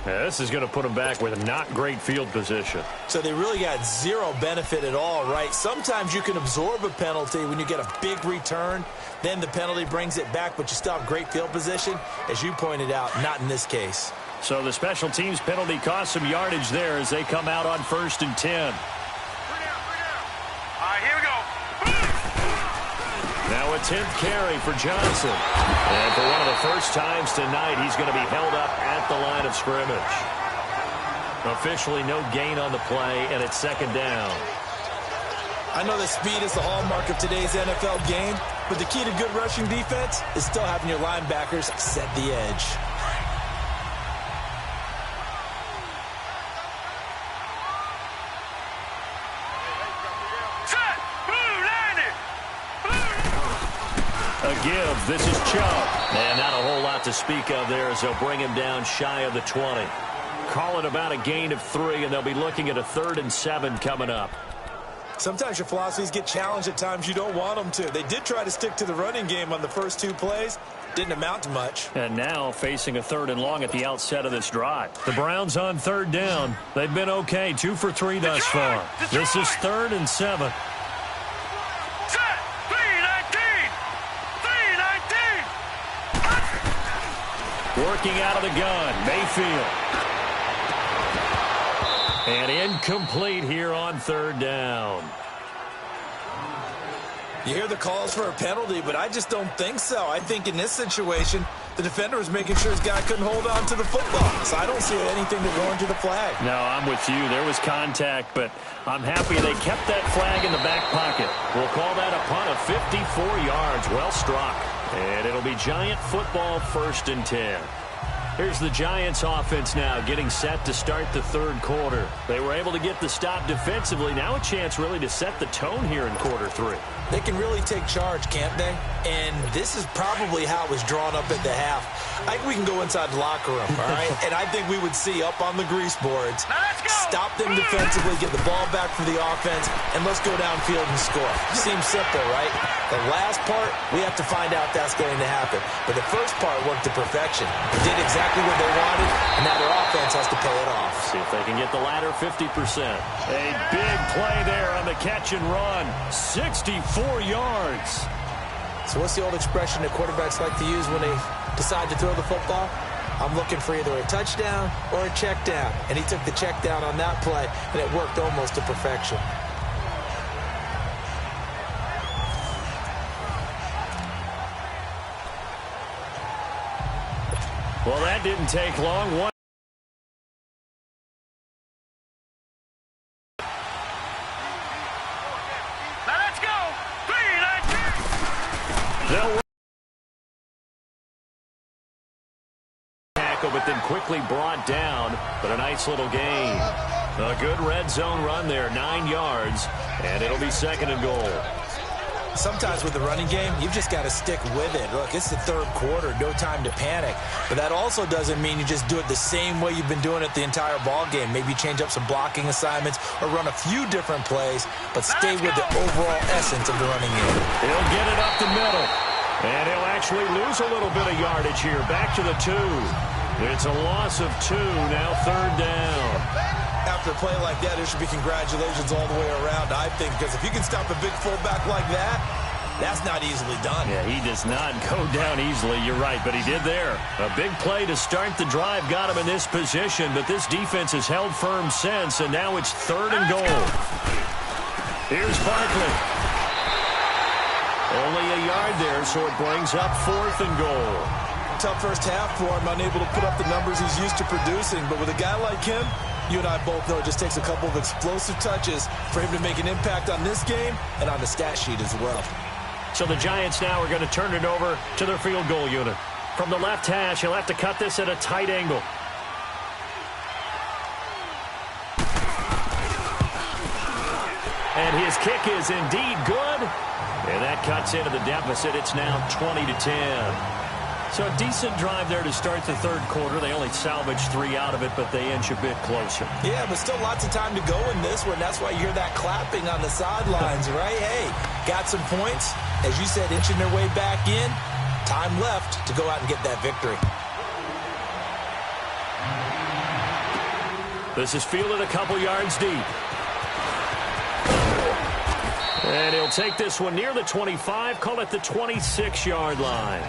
Speaker 4: Yeah, this is going to put them back with not great field position.
Speaker 5: So they really got zero benefit at all, right? Sometimes you can absorb a penalty when you get a big return. Then the penalty brings it back, but you still have great field position. As you pointed out, not in this case.
Speaker 4: So the special teams penalty cost some yardage there as they come out on 1st and 10.
Speaker 9: All right, here we go.
Speaker 4: Now a 10th carry for Johnson. And for one of the first times tonight, he's going to be held up at the line of scrimmage. Officially no gain on the play, and it's 2nd down.
Speaker 5: I know that speed is the hallmark of today's NFL game, but the key to good rushing defense is still having your linebackers set the edge.
Speaker 4: Give. This is Chubb. And not a whole lot to speak of there as they'll bring him down shy of the 20. Call it about a gain of 3, and they'll be looking at a 3rd and 7 coming up.
Speaker 6: Sometimes your philosophies get challenged at times you don't want them to. They did try to stick to the running game on the first 2 plays. Didn't amount to much.
Speaker 4: And now facing a 3rd and long at the outset of this drive. The Browns on 3rd down. They've been okay. 2 for 3 thus far. This is 3rd and 7. Working out of the gun, Mayfield. And incomplete here on third down.
Speaker 6: You hear the calls for a penalty, but I just don't think so. I think in this situation, the defender was making sure his guy couldn't hold on to the football. So I don't see anything to go into the flag.
Speaker 4: No, I'm with you. There was contact, but I'm happy they kept that flag in the back pocket. We'll call that a punt of 54 yards. Well struck. And it'll be Giant football, 1st and 10. Here's the Giants offense now getting set to start the third quarter. They were able to get the stop defensively. Now a chance really to set the tone here in quarter 3.
Speaker 5: They can really take charge, can't they? And this is probably how it was drawn up at the half. I think we can go inside the locker room, all right? And I think we would see up on the grease boards, stop them defensively, get the ball back for the offense, and let's go downfield and score. Seems simple, right? The last part, we have to find out that's going to happen. But the first part worked to perfection. They did exactly what they wanted, and now their offense has to pay it off.
Speaker 4: See if they can get the latter 50%. A big play there on the catch and run. 64 yards.
Speaker 5: So what's the old expression that quarterbacks like to use when they decide to throw the football? I'm looking for either a touchdown or a check down. And he took the check down on that play, and it worked almost to perfection.
Speaker 4: Well, that didn't take long.
Speaker 9: Now let's go. 3, 9, 10.
Speaker 4: They'll tackle, but then quickly brought down. But a nice little gain. A good red zone run there, 9 yards, and it'll be 2nd and goal.
Speaker 5: Sometimes with the running game, you've just got to stick with it. Look, it's the third quarter, no time to panic. But that also doesn't mean you just do it the same way you've been doing it the entire ball game. Maybe change up some blocking assignments or run a few different plays, but stay with the overall essence of the running game.
Speaker 4: He'll get it up the middle, and he'll actually lose a little bit of yardage here. Back to the 2. It's a loss of 2, now 3rd down.
Speaker 6: After a play like that, there should be congratulations all the way around, I think, because if you can stop a big fullback like that, that's not easily done.
Speaker 4: Yeah, he does not go down easily, you're right, but he did there. A big play to start the drive got him in this position, but this defense has held firm since, and now it's 3rd and goal. Here's Barkley. Only a yard there, so it brings up 4th and goal.
Speaker 6: Tough first half for him, unable to put up the numbers he's used to producing, but with a guy like him, you and I both know it just takes a couple of explosive touches for him to make an impact on this game and on the stat sheet as well.
Speaker 4: So the Giants now are going to turn it over to their field goal unit. From the left hash, he'll have to cut this at a tight angle. And his kick is indeed good. And that cuts into the deficit. It's now 20-10. So a decent drive there to start the third quarter. They only salvaged 3 out of it, but they inch a bit closer.
Speaker 6: Yeah, but still lots of time to go in this one. That's why you hear that clapping on the sidelines, right? Hey, got some points. As you said, inching their way back in. Time left to go out and get that victory.
Speaker 4: This is fielded a couple yards deep. And he'll take this one near the 25, call it the 26-yard line.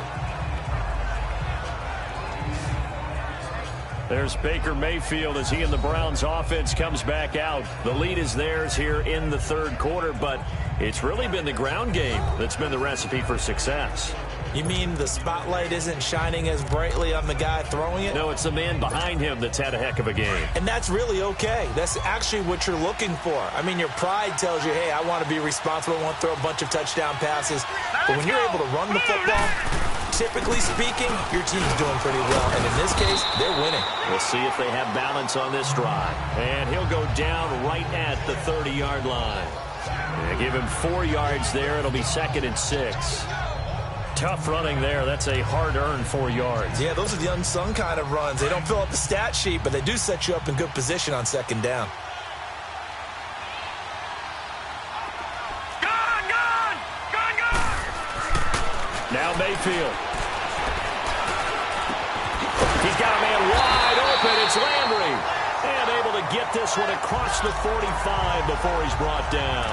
Speaker 4: There's Baker Mayfield as he and the Browns offense comes back out. The lead is theirs here in the third quarter, but it's really been the ground game that's been the recipe for success.
Speaker 5: You mean the spotlight isn't shining as brightly on the guy throwing it?
Speaker 4: No, it's the man behind him that's had a heck of a game.
Speaker 5: And that's really okay. That's actually what you're looking for. I mean, your pride tells you, hey, I want to be responsible. I want to throw a bunch of touchdown passes. But when you're able to run the football, typically speaking, your team's doing pretty well. And in this case, they're winning.
Speaker 4: We'll see if they have balance on this drive. And he'll go down right at the 30-yard line. And give him 4 yards there. It'll be 2nd and 6. Tough running there. That's a hard-earned 4 yards.
Speaker 6: Yeah, those are the unsung kind of runs. They don't fill up the stat sheet, but they do set you up in good position on 2nd down.
Speaker 4: Now Mayfield. He's got a man wide open. It's Landry. And able to get this one across the 45 before he's brought down.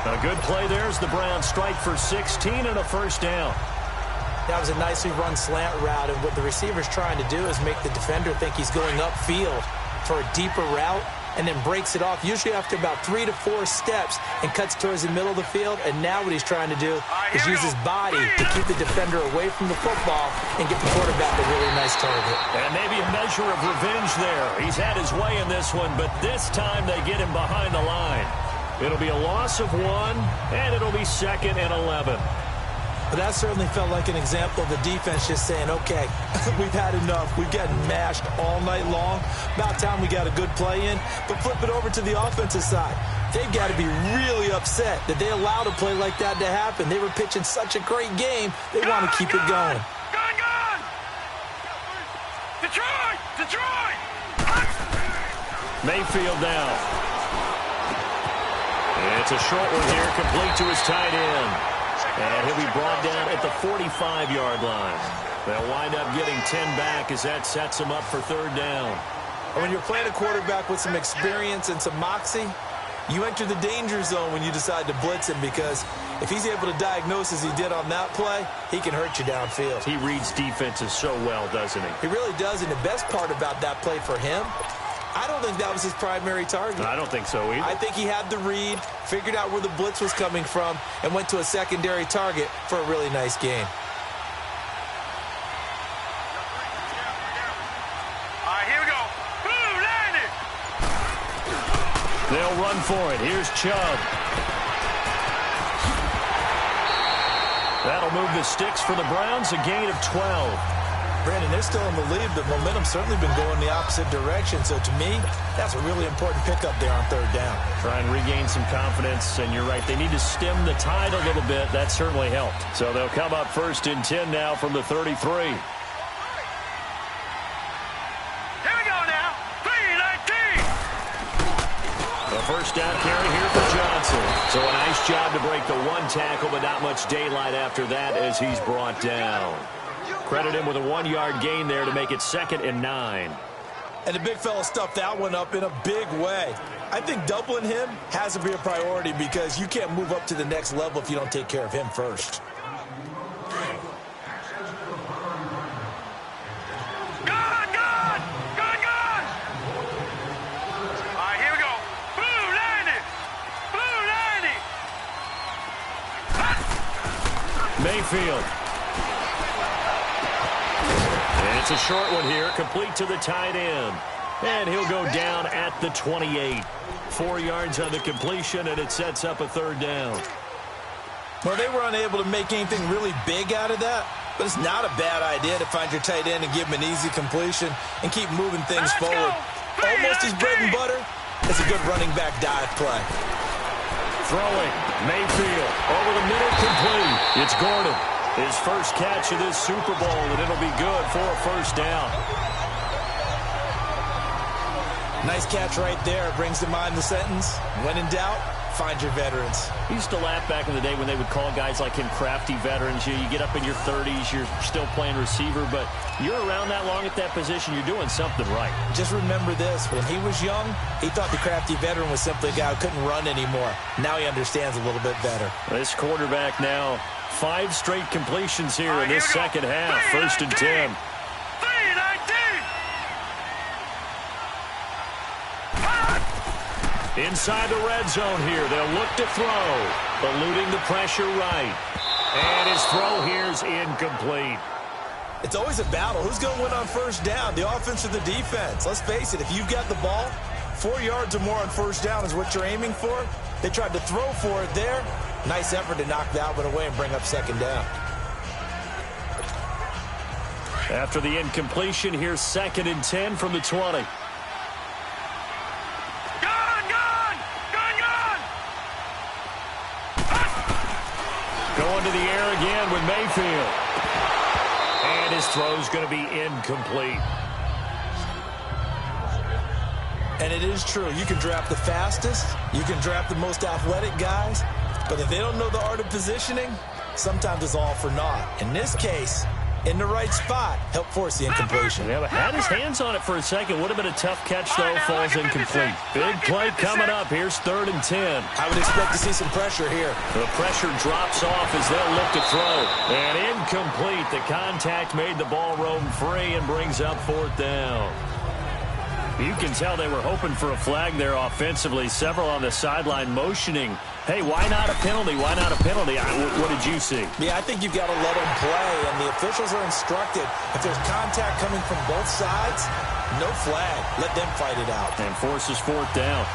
Speaker 4: A good play there as the Browns strike for 16 and a first down.
Speaker 5: That was a nicely run slant route, and what the receiver's trying to do is make the defender think he's going upfield for a deeper route, and then breaks it off, usually after about 3 to 4 steps, and cuts towards the middle of the field. And now what he's trying to do is use his body to keep the defender away from the football and get the quarterback a really nice target.
Speaker 4: And maybe a measure of revenge there. He's had his way in this one, but this time they get him behind the line. It'll be a loss of 1, and it'll be 2nd and 11.
Speaker 5: But that certainly felt like an example of the defense just saying, okay, we've had enough. We've gotten mashed all night long. About time we got a good play in. But flip it over to the offensive side. They've got to be really upset that they allowed a play like that to happen. They were pitching such a great game, they want to keep it going.
Speaker 9: Gone! Detroit!
Speaker 4: Mayfield now. It's a short one here, complete to his tight end. And he'll be brought down at the 45-yard line. They'll wind up getting 10 back as that sets them up for 3rd down.
Speaker 5: And when you're playing a quarterback with some experience and some moxie, you enter the danger zone when you decide to blitz him, because if he's able to diagnose as he did on that play, he can hurt you downfield.
Speaker 4: He reads defenses so well, doesn't he?
Speaker 5: He really does, and the best part about that play for him, I don't think that was his primary target.
Speaker 4: I don't think so either.
Speaker 5: I think he had the read, figured out where the blitz was coming from, and went to a secondary target for a really nice game.
Speaker 9: All right, here we go. Boom, landed.
Speaker 4: They'll run for it. Here's Chubb. That'll move the sticks for the Browns, a gain of 12.
Speaker 5: Brandon, they're still in the lead, but momentum's certainly been going the opposite direction. So to me, that's a really important pickup there on 3rd down.
Speaker 4: Try and regain some confidence, and you're right. They need to stem the tide a little bit. That certainly helped. So they'll come up 1st and 10 now from the 33.
Speaker 9: Here we go now. 3-19.
Speaker 4: The 1st down carry here for Johnson. So a nice job to break the 1 tackle, but not much daylight after that as he's brought down. Credit him with a 1-yard gain there to make it 2nd and 9.
Speaker 5: And the big fella stuffed that one up in a big way. I think doubling him has to be a priority, because you can't move up to the next level if you don't take care of him first.
Speaker 9: Gone! All right, here we go. Boom, landed.
Speaker 4: Mayfield. It's a short one here, complete to the tight end. And he'll go down at the 28. 4 yards on the completion, and it sets up a 3rd down.
Speaker 5: Well, they were unable to make anything really big out of that, but it's not a bad idea to find your tight end and give him an easy completion and keep moving things forward. Almost his bread and butter. It's a good running back dive play.
Speaker 4: Throwing, Mayfield, over the middle, complete. It's Gordon. His first catch of this Super Bowl, and it'll be good for a 1st down.
Speaker 5: Nice catch right there. Brings to mind the sentence, when in doubt, find your veterans.
Speaker 4: I used to laugh back in the day when they would call guys like him crafty veterans. You get up in your 30s, you're still playing receiver, but you're around that long at that position, you're doing something right.
Speaker 5: Just remember this, when he was young, he thought the crafty veteran was simply a guy who couldn't run anymore. Now he understands a little bit better.
Speaker 4: This quarterback now, 5 straight completions here in this second half. 1st and 10.
Speaker 9: 3-19.
Speaker 4: Inside the red zone here. They'll look to throw. Eluding the pressure right. And his throw here is incomplete.
Speaker 5: It's always a battle. Who's going to win on 1st down, the offense or the defense? Let's face it, if you've got the ball, 4 yards or more on 1st down is what you're aiming for. They tried to throw for it there. Nice effort to knock that one away and bring up 2nd down.
Speaker 4: After the incompletion, here's 2nd and 10 from the 20. Going to the air again with Mayfield. And his throw's going to be incomplete.
Speaker 5: And it is true. You can draft the fastest. You can draft the most athletic guys. But if they don't know the art of positioning, sometimes it's all for naught. In this case, in the right spot, help force the incompletion.
Speaker 10: Yeah, but had his hands on it for a second. Would have been a tough catch, though. Falls incomplete. Big play coming up. Here's 3rd and 10.
Speaker 5: I would expect to see some pressure here.
Speaker 10: The pressure drops off as they'll look to throw. And incomplete. The contact made the ball roam free and brings up 4th down. You can tell they were hoping for a flag there offensively. Several on the sideline motioning. Hey, why not a penalty? Why not a penalty? What did you see?
Speaker 5: Yeah, I think you've got to let them play, and the officials are instructed. If there's contact coming from both sides, no flag. Let them fight it out.
Speaker 10: And forces 4th down.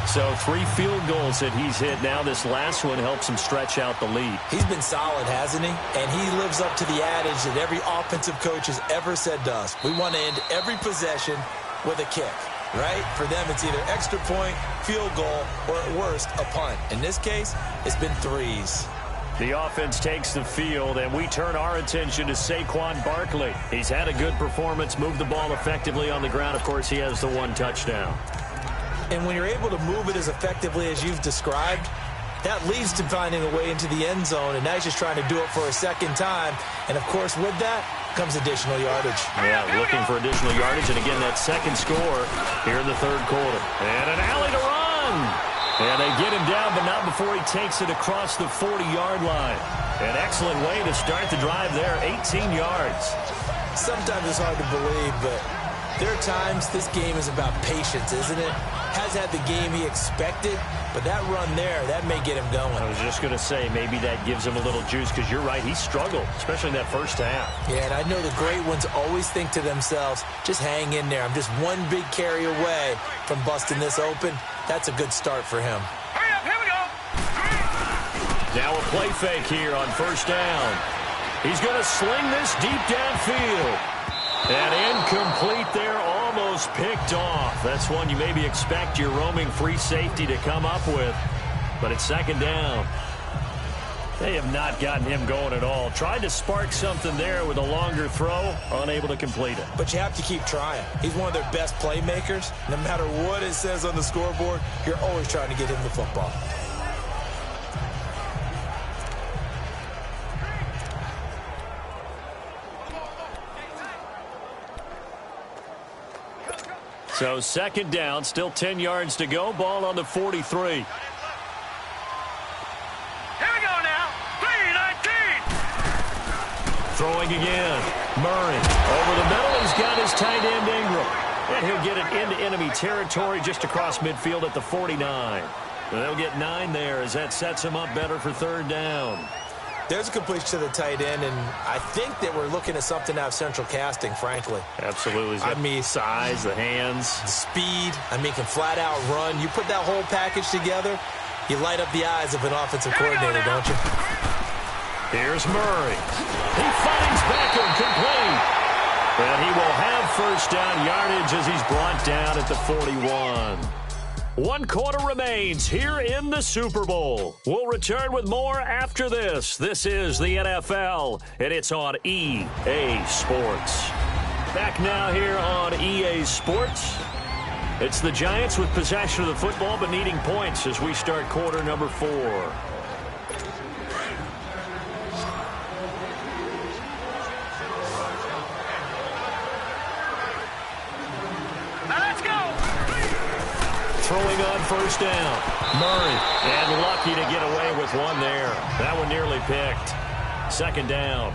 Speaker 10: So 3 field goals that he's hit. Now this last one helps him stretch out the lead.
Speaker 5: He's been solid, hasn't he? And he lives up to the adage that every offensive coach has ever said to us. We want to end every possession with a kick, right? For them, it's either extra point, field goal, or at worst, a punt. In this case, it's been 3s.
Speaker 10: The offense takes the field, and we turn our attention to Saquon Barkley. He's had a good performance, moved the ball effectively on the ground. Of course, he has the 1 touchdown.
Speaker 5: And when you're able to move it as effectively as you've described, that leads to finding a way into the end zone, and now he's just trying to do it for a second time. And, of course, with that comes additional yardage.
Speaker 10: Yeah, looking for additional yardage, and again, that second score here in the 3rd quarter. And an alley to run. And they get him down, but not before he takes it across the 40-yard line. An excellent way to start the drive there, 18 yards.
Speaker 5: Sometimes it's hard to believe, but there are times this game is about patience, isn't it? Has had the game he expected, but that run there, that may get him going.
Speaker 10: I was just going to say, maybe that gives him a little juice, because you're right, he struggled, especially in that first half.
Speaker 5: Yeah, and I know the great ones always think to themselves, just hang in there. I'm just one big carry away from busting this open. That's a good start for him.
Speaker 9: Hurry up, here we go.
Speaker 10: Now a play fake here on 1st down. He's going to sling this deep downfield. And incomplete there, almost picked off. That's one you maybe expect your roaming free safety to come up with. But it's 2nd down. They have not gotten him going at all. Tried to spark something there with a longer throw, unable to complete it.
Speaker 5: But you have to keep trying. He's one of their best playmakers. No matter what it says on the scoreboard, you're always trying to get him the football.
Speaker 10: So 2nd down, still 10 yards to go. Ball on the 43.
Speaker 9: Here we go now. 3-19.
Speaker 10: Throwing again. Murray over the middle. He's got his tight end Ingram. And he'll get it into enemy territory just across midfield at the 49. And they'll get 9 there as that sets him up better for 3rd down.
Speaker 5: There's a completion to the tight end, and I think that we're looking at something out of central casting, frankly.
Speaker 10: Absolutely.
Speaker 5: I mean,
Speaker 10: size, the hands.
Speaker 5: The speed. I mean, can flat out run. You put that whole package together, you light up the eyes of an offensive coordinator, don't you?
Speaker 10: Here's Murray. He finds Beckham complete. And he will have 1st down yardage as he's brought down at the 41. 1 quarter remains here in the Super Bowl. We'll return with more after this. This is the NFL, and it's on EA Sports. Back now here on EA Sports. It's the Giants with possession of the football, but needing points as we start quarter number 4. Throwing on 1st down. Murray. And lucky to get away with one there. That one nearly picked. 2nd down.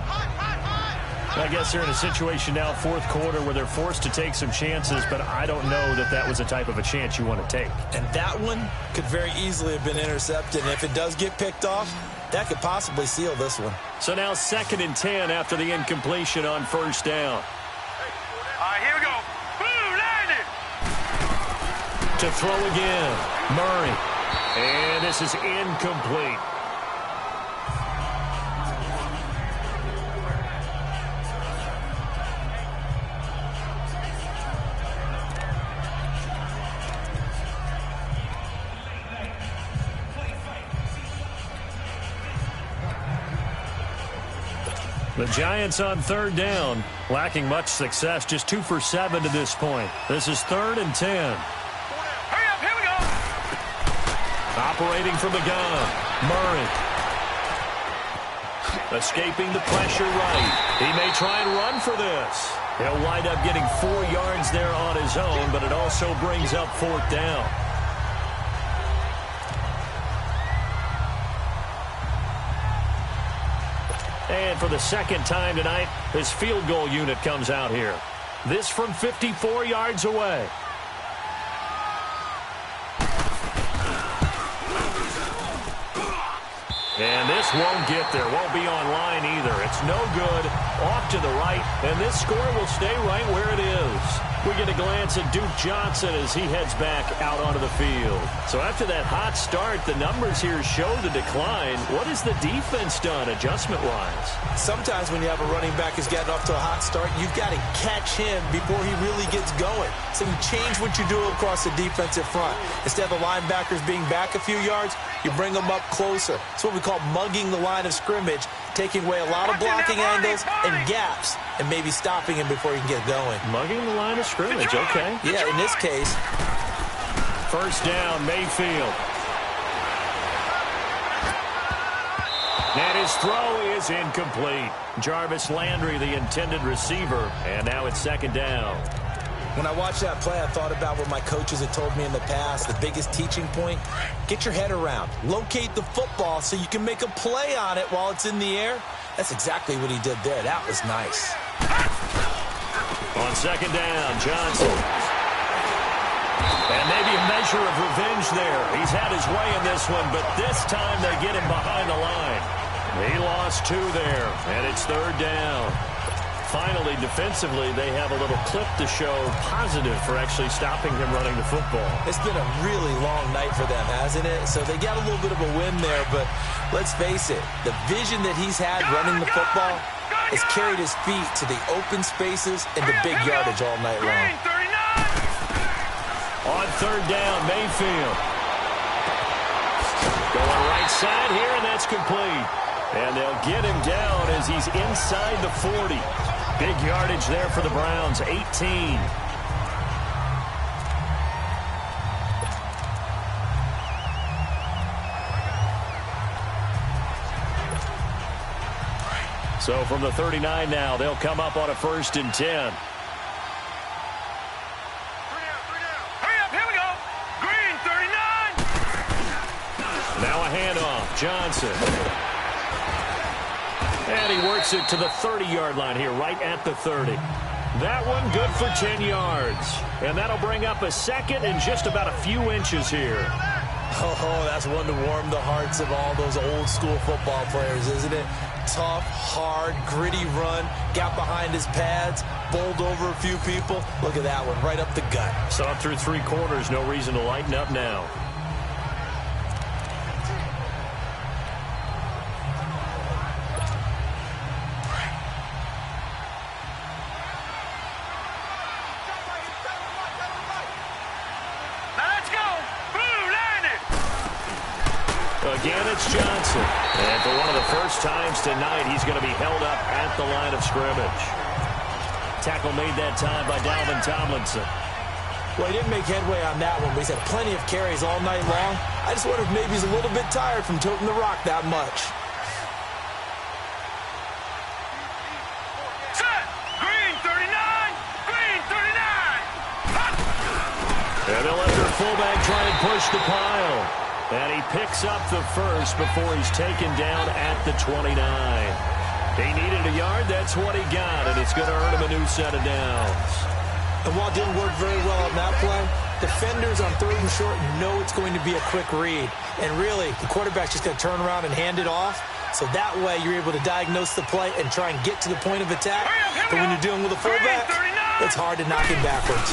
Speaker 10: I guess they're in a situation now, 4th quarter, where they're forced to take some chances, but I don't know that that was the type of a chance you want to take.
Speaker 5: And that one could very easily have been intercepted. And if it does get picked off, that could possibly seal this one.
Speaker 10: So now 2nd and 10 after the incompletion on 1st down.
Speaker 9: All right, here we go. Boom, landed.
Speaker 10: To throw again. Murray. And this is incomplete. The Giants on 3rd down, lacking much success, just 2 for 7 to this point. This is 3rd and 10.
Speaker 9: Hurry up, here we go.
Speaker 10: Operating from the gun, Murray. Escaping the pressure right. He may try and run for this. He'll wind up getting 4 yards there on his own, but it also brings up 4th down. And for the second time tonight, his field goal unit comes out here. This from 54 yards away. And this won't get there. Won't be on line either. It's no good. Off to the right. And this score will stay right where it is. We get a glance at Duke Johnson as he heads back out onto the field. So after that hot start, the numbers here show the decline. What has the defense done adjustment-wise? Sometimes when you have a running back who's gotten off to a hot start, you've got to catch him before he really gets going. So you change what you do across the defensive front. Instead of the linebackers being back a few yards, you bring them up closer. It's what we call mugging the line of scrimmage, taking away a lot of blocking angles and gaps, and maybe stopping him before he can get going. Mugging the line of scrimmage, okay. Yeah, in this case. First down, Mayfield. And his throw is incomplete. Jarvis Landry, the intended receiver, and now it's 2nd down. When I watched that play, I thought about what my coaches had told me in the past. The biggest teaching point, get your head around. Locate the football so you can make a play on it while it's in the air. That's exactly what he did there. That was nice. On 2nd down, Johnson. And maybe a measure of revenge there. He's had his way in this one, but this time they get him behind the line. He lost 2 there, and it's 3rd down. Finally, defensively, they have a little clip to show positive for actually stopping him running the football. It's been a really long night for them, hasn't it? So they got a little bit of a win there, but let's face it, the vision that he's had running the football has carried his feet to the open spaces and the big yardage all night long. On 3rd down, Mayfield. Going right side here, and that's complete. And they'll get him down as he's inside the 40. Big yardage there for the Browns, 18. So from the 39 now, they'll come up on a 1st and 10.
Speaker 9: Hurry up, here we go. Green, 39.
Speaker 10: Now a handoff, Johnson. And he works it to the 30-yard line here, right at the 30. That one good for 10 yards. And that'll bring up a 2nd and just about a few inches here. Oh, that's one to warm the hearts of all those old-school football players, isn't it? Tough, hard, gritty run. Got behind his pads, bowled over a few people. Look at that one, right up the gut. Saw it through 3 quarters. No reason to lighten up now. Again, it's Johnson. And for one of the first times tonight, he's going to be held up at the line of scrimmage. Tackle made that time by Dalvin Tomlinson. Well, he didn't make headway on that one, but he's had plenty of carries all night long. I just wonder if maybe he's a little bit tired from toting the rock that much.
Speaker 9: Set! Green, 39! Green, 39! Hot!
Speaker 10: And they'll let their fullback try and push the pile. And he picks up the 1st before he's taken down at the 29. He needed a yard. That's what he got, and it's going to earn him a new set of downs.
Speaker 5: And while it didn't work very well on that play, defenders on 3rd and short know it's going to be a quick read. And really, the quarterback's just going to turn around and hand it off. So that way, you're able to diagnose the play and try and get to the point of attack. But when you're dealing with a fullback, it's hard to knock him backwards.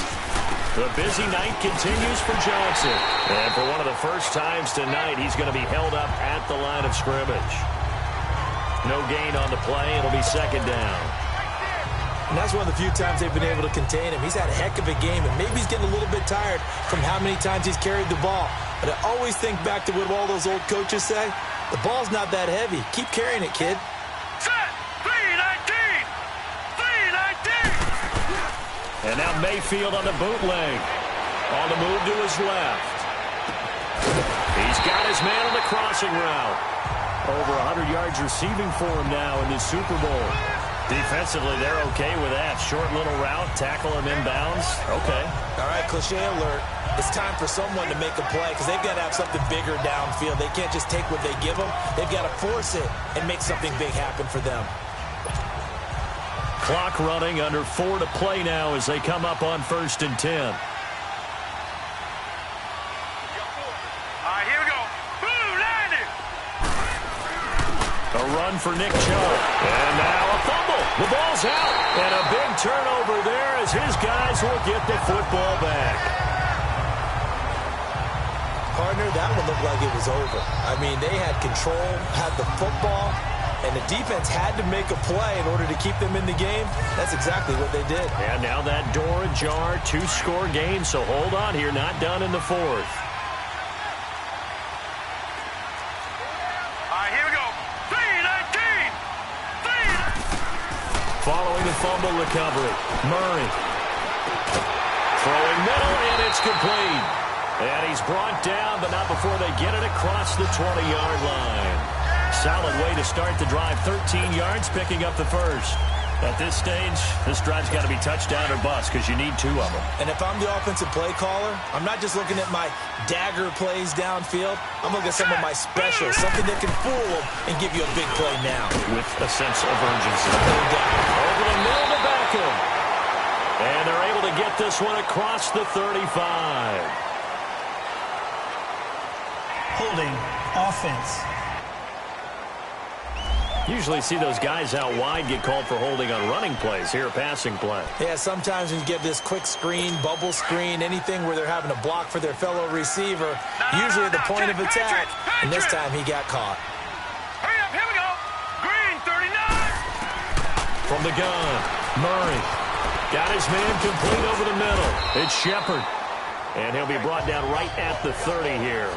Speaker 10: The busy night continues for Johnson. And for one of the first times tonight, he's going to be held up at the line of scrimmage. No gain on the play. It'll be 2nd down.
Speaker 5: And that's one of the few times they've been able to contain him. He's had a heck of a game, and maybe he's getting a little bit tired from how many times he's carried the ball. But I always think back to what all those old coaches say. The ball's not that heavy. Keep carrying it, kid.
Speaker 9: Set! 319! 319!
Speaker 10: And now Mayfield on the bootleg. On the move to his left. He's got his man on the crossing route. Over 100 yards receiving for him now in this Super Bowl. Defensively, they're okay with that. Short little route, tackle him inbounds. Okay.
Speaker 5: All right, cliche alert. It's time for someone to make a play because they've got to have something bigger downfield. They can't just take what they give them. They've got to force it and make something big happen for them.
Speaker 10: Clock running, under 4 to play now as they come up on 1st and 10.
Speaker 9: All right, here we go. Boom, landed.
Speaker 10: A run for Nick Chubb. And now a fumble. The ball's out. And a big turnover there as his guys will get the football back.
Speaker 5: Partner, that one looked like it was over. I mean, they had control, had the football, and the defense had to make a play in order to keep them in the game. That's exactly what they did.
Speaker 10: And now that door ajar, 2-score game, so hold on here, not done in the 4th.
Speaker 9: All right, here we go. 3-19.
Speaker 10: Following the fumble recovery, Murray. Throwing middle, and it's complete. And he's brought down, but not before they get it across the 20-yard line. Solid way to start the drive. 13 yards, picking up the first. At this stage, this drive's got to be touchdown or bust because you need 2 of them.
Speaker 5: And if I'm the offensive play caller, I'm not just looking at my dagger plays downfield. I'm looking at some of my specials, something that can fool them and give you a big play now.
Speaker 10: With a sense of urgency. Over the middle to Beckham. And they're able to get this one across the 35.
Speaker 7: Holding offense.
Speaker 10: Usually see those guys out wide get called for holding on running plays. Here, a passing play.
Speaker 5: Yeah, sometimes when you get this quick screen, bubble screen, anything where they're having to block for their fellow receiver, usually at the point of attack, and this time he got caught.
Speaker 9: Hurry up, here we go. Green, 39.
Speaker 10: From the gun, Murray got his man complete over the middle. It's Shepard. And he'll be brought down right at the 30 here.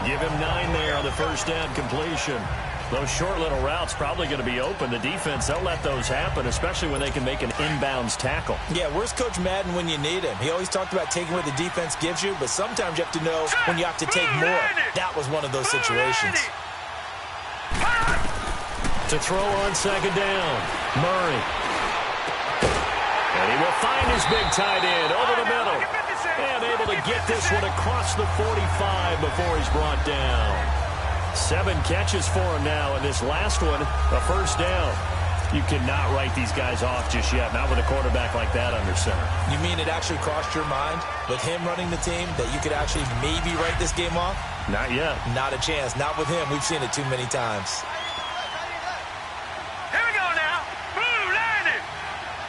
Speaker 10: Give him 9 there on the first down completion. Those short little routes probably going to be open. The defense, they'll let those happen, especially when they can make an inbounds tackle.
Speaker 5: Yeah, where's Coach Madden when you need him? He always talked about taking what the defense gives you, but sometimes you have to know when you have to take more. That was one of those situations.
Speaker 10: To throw on second down, Murray. And he will find his big tight end over the middle. And able to get this one across the 45 before he's brought down. 7 catches for him now, and this last one, a first down. You cannot write these guys off just yet, not with a quarterback like that under center.
Speaker 5: You mean it actually crossed your mind with him running the team that you could actually maybe write this game off?
Speaker 10: Not yet.
Speaker 5: Not a chance. Not with him. We've seen it too many times.
Speaker 9: Here we go now. Blue landed.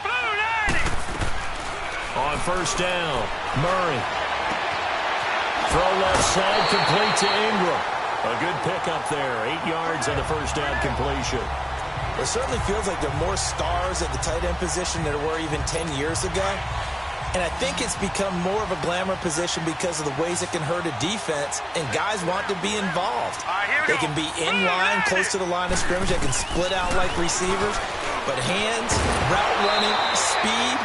Speaker 9: Blue landed.
Speaker 10: On first down, Murray. Throw left side, complete to Ingram. A good pickup there. 8 yards on the first down completion.
Speaker 5: It certainly feels like there are more stars at the tight end position than there were even 10 years ago. And I think it's become more of a glamour position because of the ways it can hurt a defense, and guys want to be involved. They can be in line, close to the line of scrimmage. They can split out like receivers. But hands, route running, speed,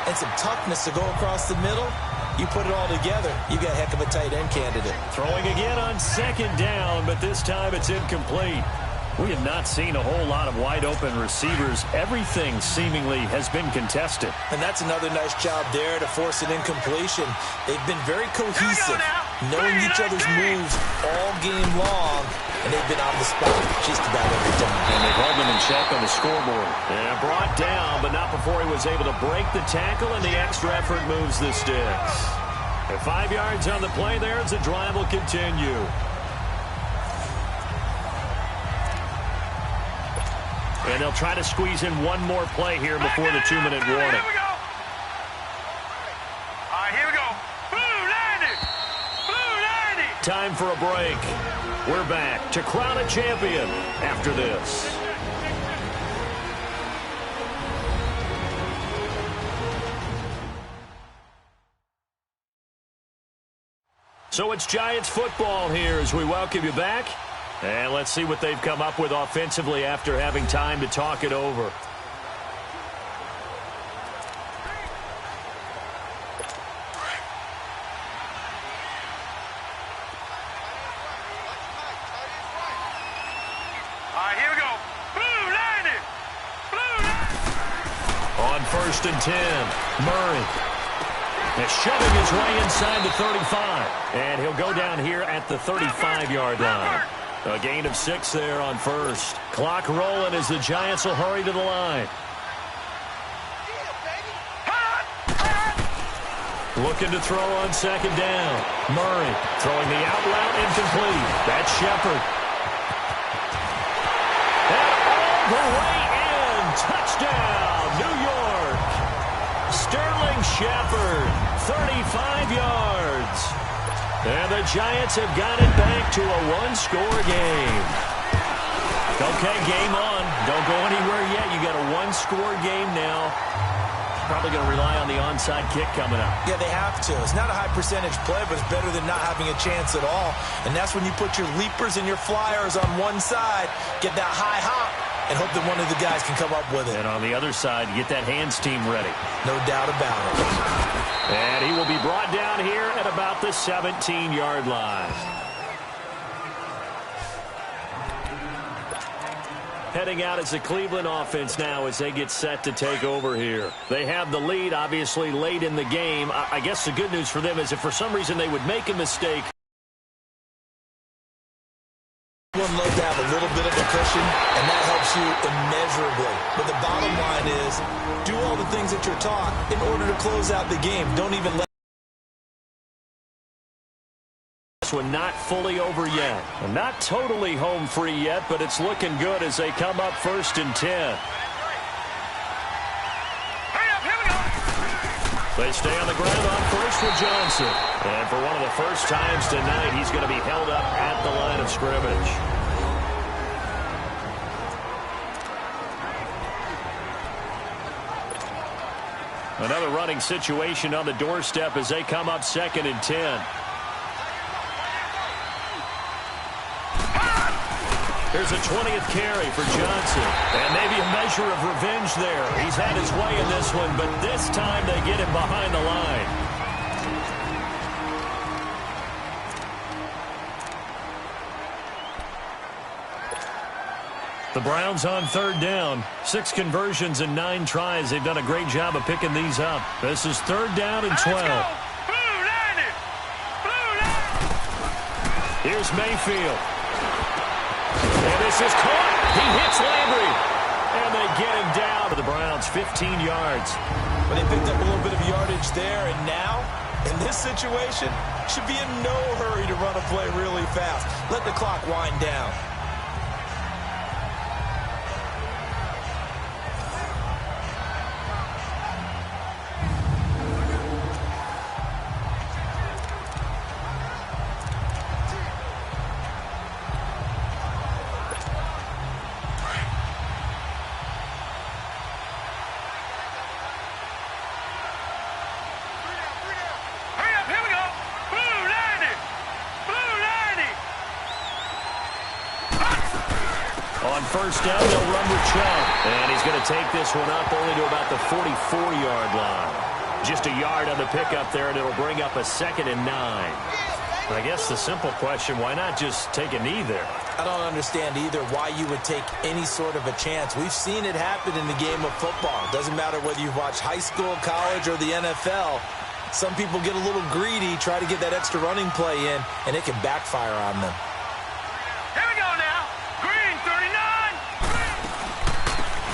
Speaker 5: and some toughness to go across the middle, you put it all together, you got a heck of a tight end candidate.
Speaker 10: Throwing again on second down, but this time it's incomplete. We have not seen a whole lot of wide-open receivers. Everything seemingly has been contested.
Speaker 5: And that's another nice job there to force an incompletion. They've been very cohesive, knowing each other's moves all game long, and they've been on the spot just about every time.
Speaker 10: And they've held them in check on the scoreboard. And brought down, but not before he was able to break the tackle, and the extra effort moves the sticks. And 5 yards on the play there as the drive will continue. And they'll try to squeeze in one more play here before the 2-minute warning.
Speaker 9: Here we go. All right, here we go. Blue landed. Blue landed.
Speaker 10: Time for a break. We're back to crown a champion after this. So it's Giants football here as we welcome you back. And let's see what they've come up with offensively after having time to talk it over.
Speaker 9: All right, here we go.
Speaker 10: first and 10. Murray is shoving his way inside the 35. And he'll go down here at the 35-yard line. A gain of 6 there on first. Clock rolling as the Giants will hurry to the line. Looking to throw on second down. Murray throwing the out route incomplete. That's Shepard. And all the way in. Touchdown, New York. Sterling Shepard, 35 yards. And the Giants have got it back to a one-score game. Okay, game on. Don't go anywhere yet. You got a one-score game now. Probably going to rely on the onside kick coming up.
Speaker 6: Yeah, they have to. It's not a high percentage play, but it's better than not having a chance at all. And that's when you put your leapers and your flyers on one side, get that high hop, and hope that one of the guys can come up with it.
Speaker 10: And on the other side, get that hands team ready.
Speaker 6: No doubt about it.
Speaker 10: And he will be brought down here at about the 17-yard line. Heading out as the Cleveland offense now as they get set to take over here. They have the lead, obviously, late in the game. I guess the good news for them is if for some reason they would make a mistake.
Speaker 6: One love to have a little bit of a cushion, and that helps you immeasurably. But the bottom line is, do all the things that you're taught in order to close out the game. Don't even let
Speaker 10: This one not fully over yet. And not totally home free yet, but it's looking good as they come up first and 10. They stay on the ground on first with Johnson. And for one of the first times tonight, he's going to be held up at the line of scrimmage. Another running situation on the doorstep as they come up second and 10. Here's a 20th carry for Johnson. And maybe a measure of revenge there. He's had his way in this one, but this time they get him behind the line. The Browns on third down. 6 conversions and 9 tries. They've done a great job of picking these up. This is third down and 12. Here's Mayfield. And this is caught. He hits Landry. And they get him down to the Browns, 15 yards.
Speaker 6: But they picked up a little bit of yardage there, and now, in this situation, should be in no hurry to run a play really fast. Let the clock wind down.
Speaker 10: First down, they'll run with Chubb. And he's going to take this one up only to about the 44-yard line. Just a yard on the pickup there, and it'll bring up a 2nd and 9. I guess the simple question, why not just take a knee there?
Speaker 6: I don't understand either why you would take any sort of a chance. We've seen it happen in the game of football. Doesn't matter whether you watch high school, college, or the NFL. Some people get a little greedy, try to get that extra running play in, and it can backfire on them.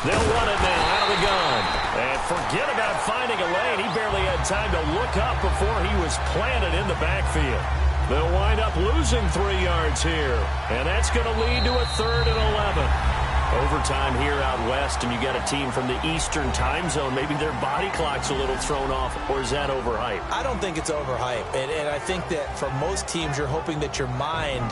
Speaker 10: They'll run it now out of the gun. And forget about finding a lane. He barely had time to look up before he was planted in the backfield. They'll wind up losing 3 yards here. And that's going to lead to a 3rd and 11. Overtime here out west, and you got a team from the Eastern time zone. Maybe their body clock's a little thrown off, or is that overhyped?
Speaker 6: I don't think it's overhyped. And I think that for most teams, you're hoping that your mind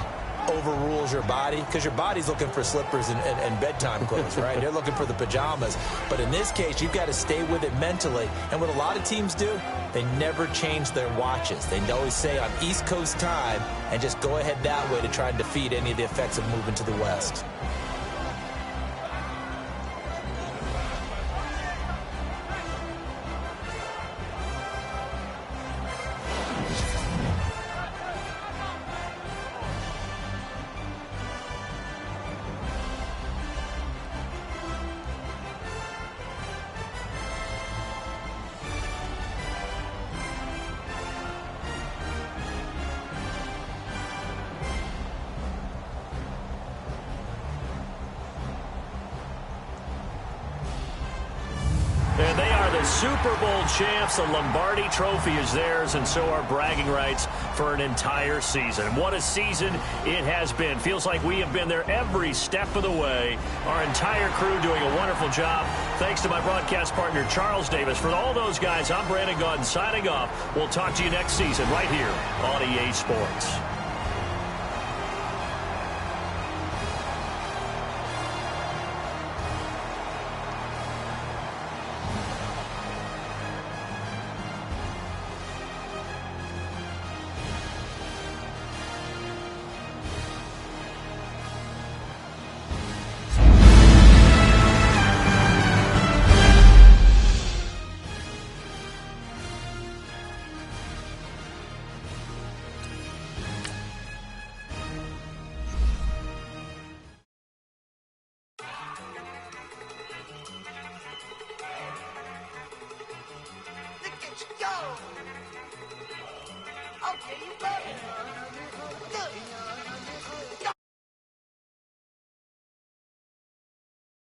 Speaker 6: overrules your body, because your body's looking for slippers and bedtime clothes, right? You're looking for the pajamas. But in this case, you've got to stay with it mentally. And what a lot of teams do, they never change their watches. They always say on East Coast time and just go ahead that way to try and defeat any of the effects of moving to the West.
Speaker 4: the Super Bowl champs. The Lombardi Trophy is theirs, and so are bragging rights for an entire season. What a season it has been. Feels like we have been there every step of the way. Our entire crew doing a wonderful job. Thanks to my broadcast partner, Charles Davis. For all those guys, I'm Brandon Gaudin signing off. We'll talk to you next season right here on EA Sports.
Speaker 1: Look at you go. Okay, you love it.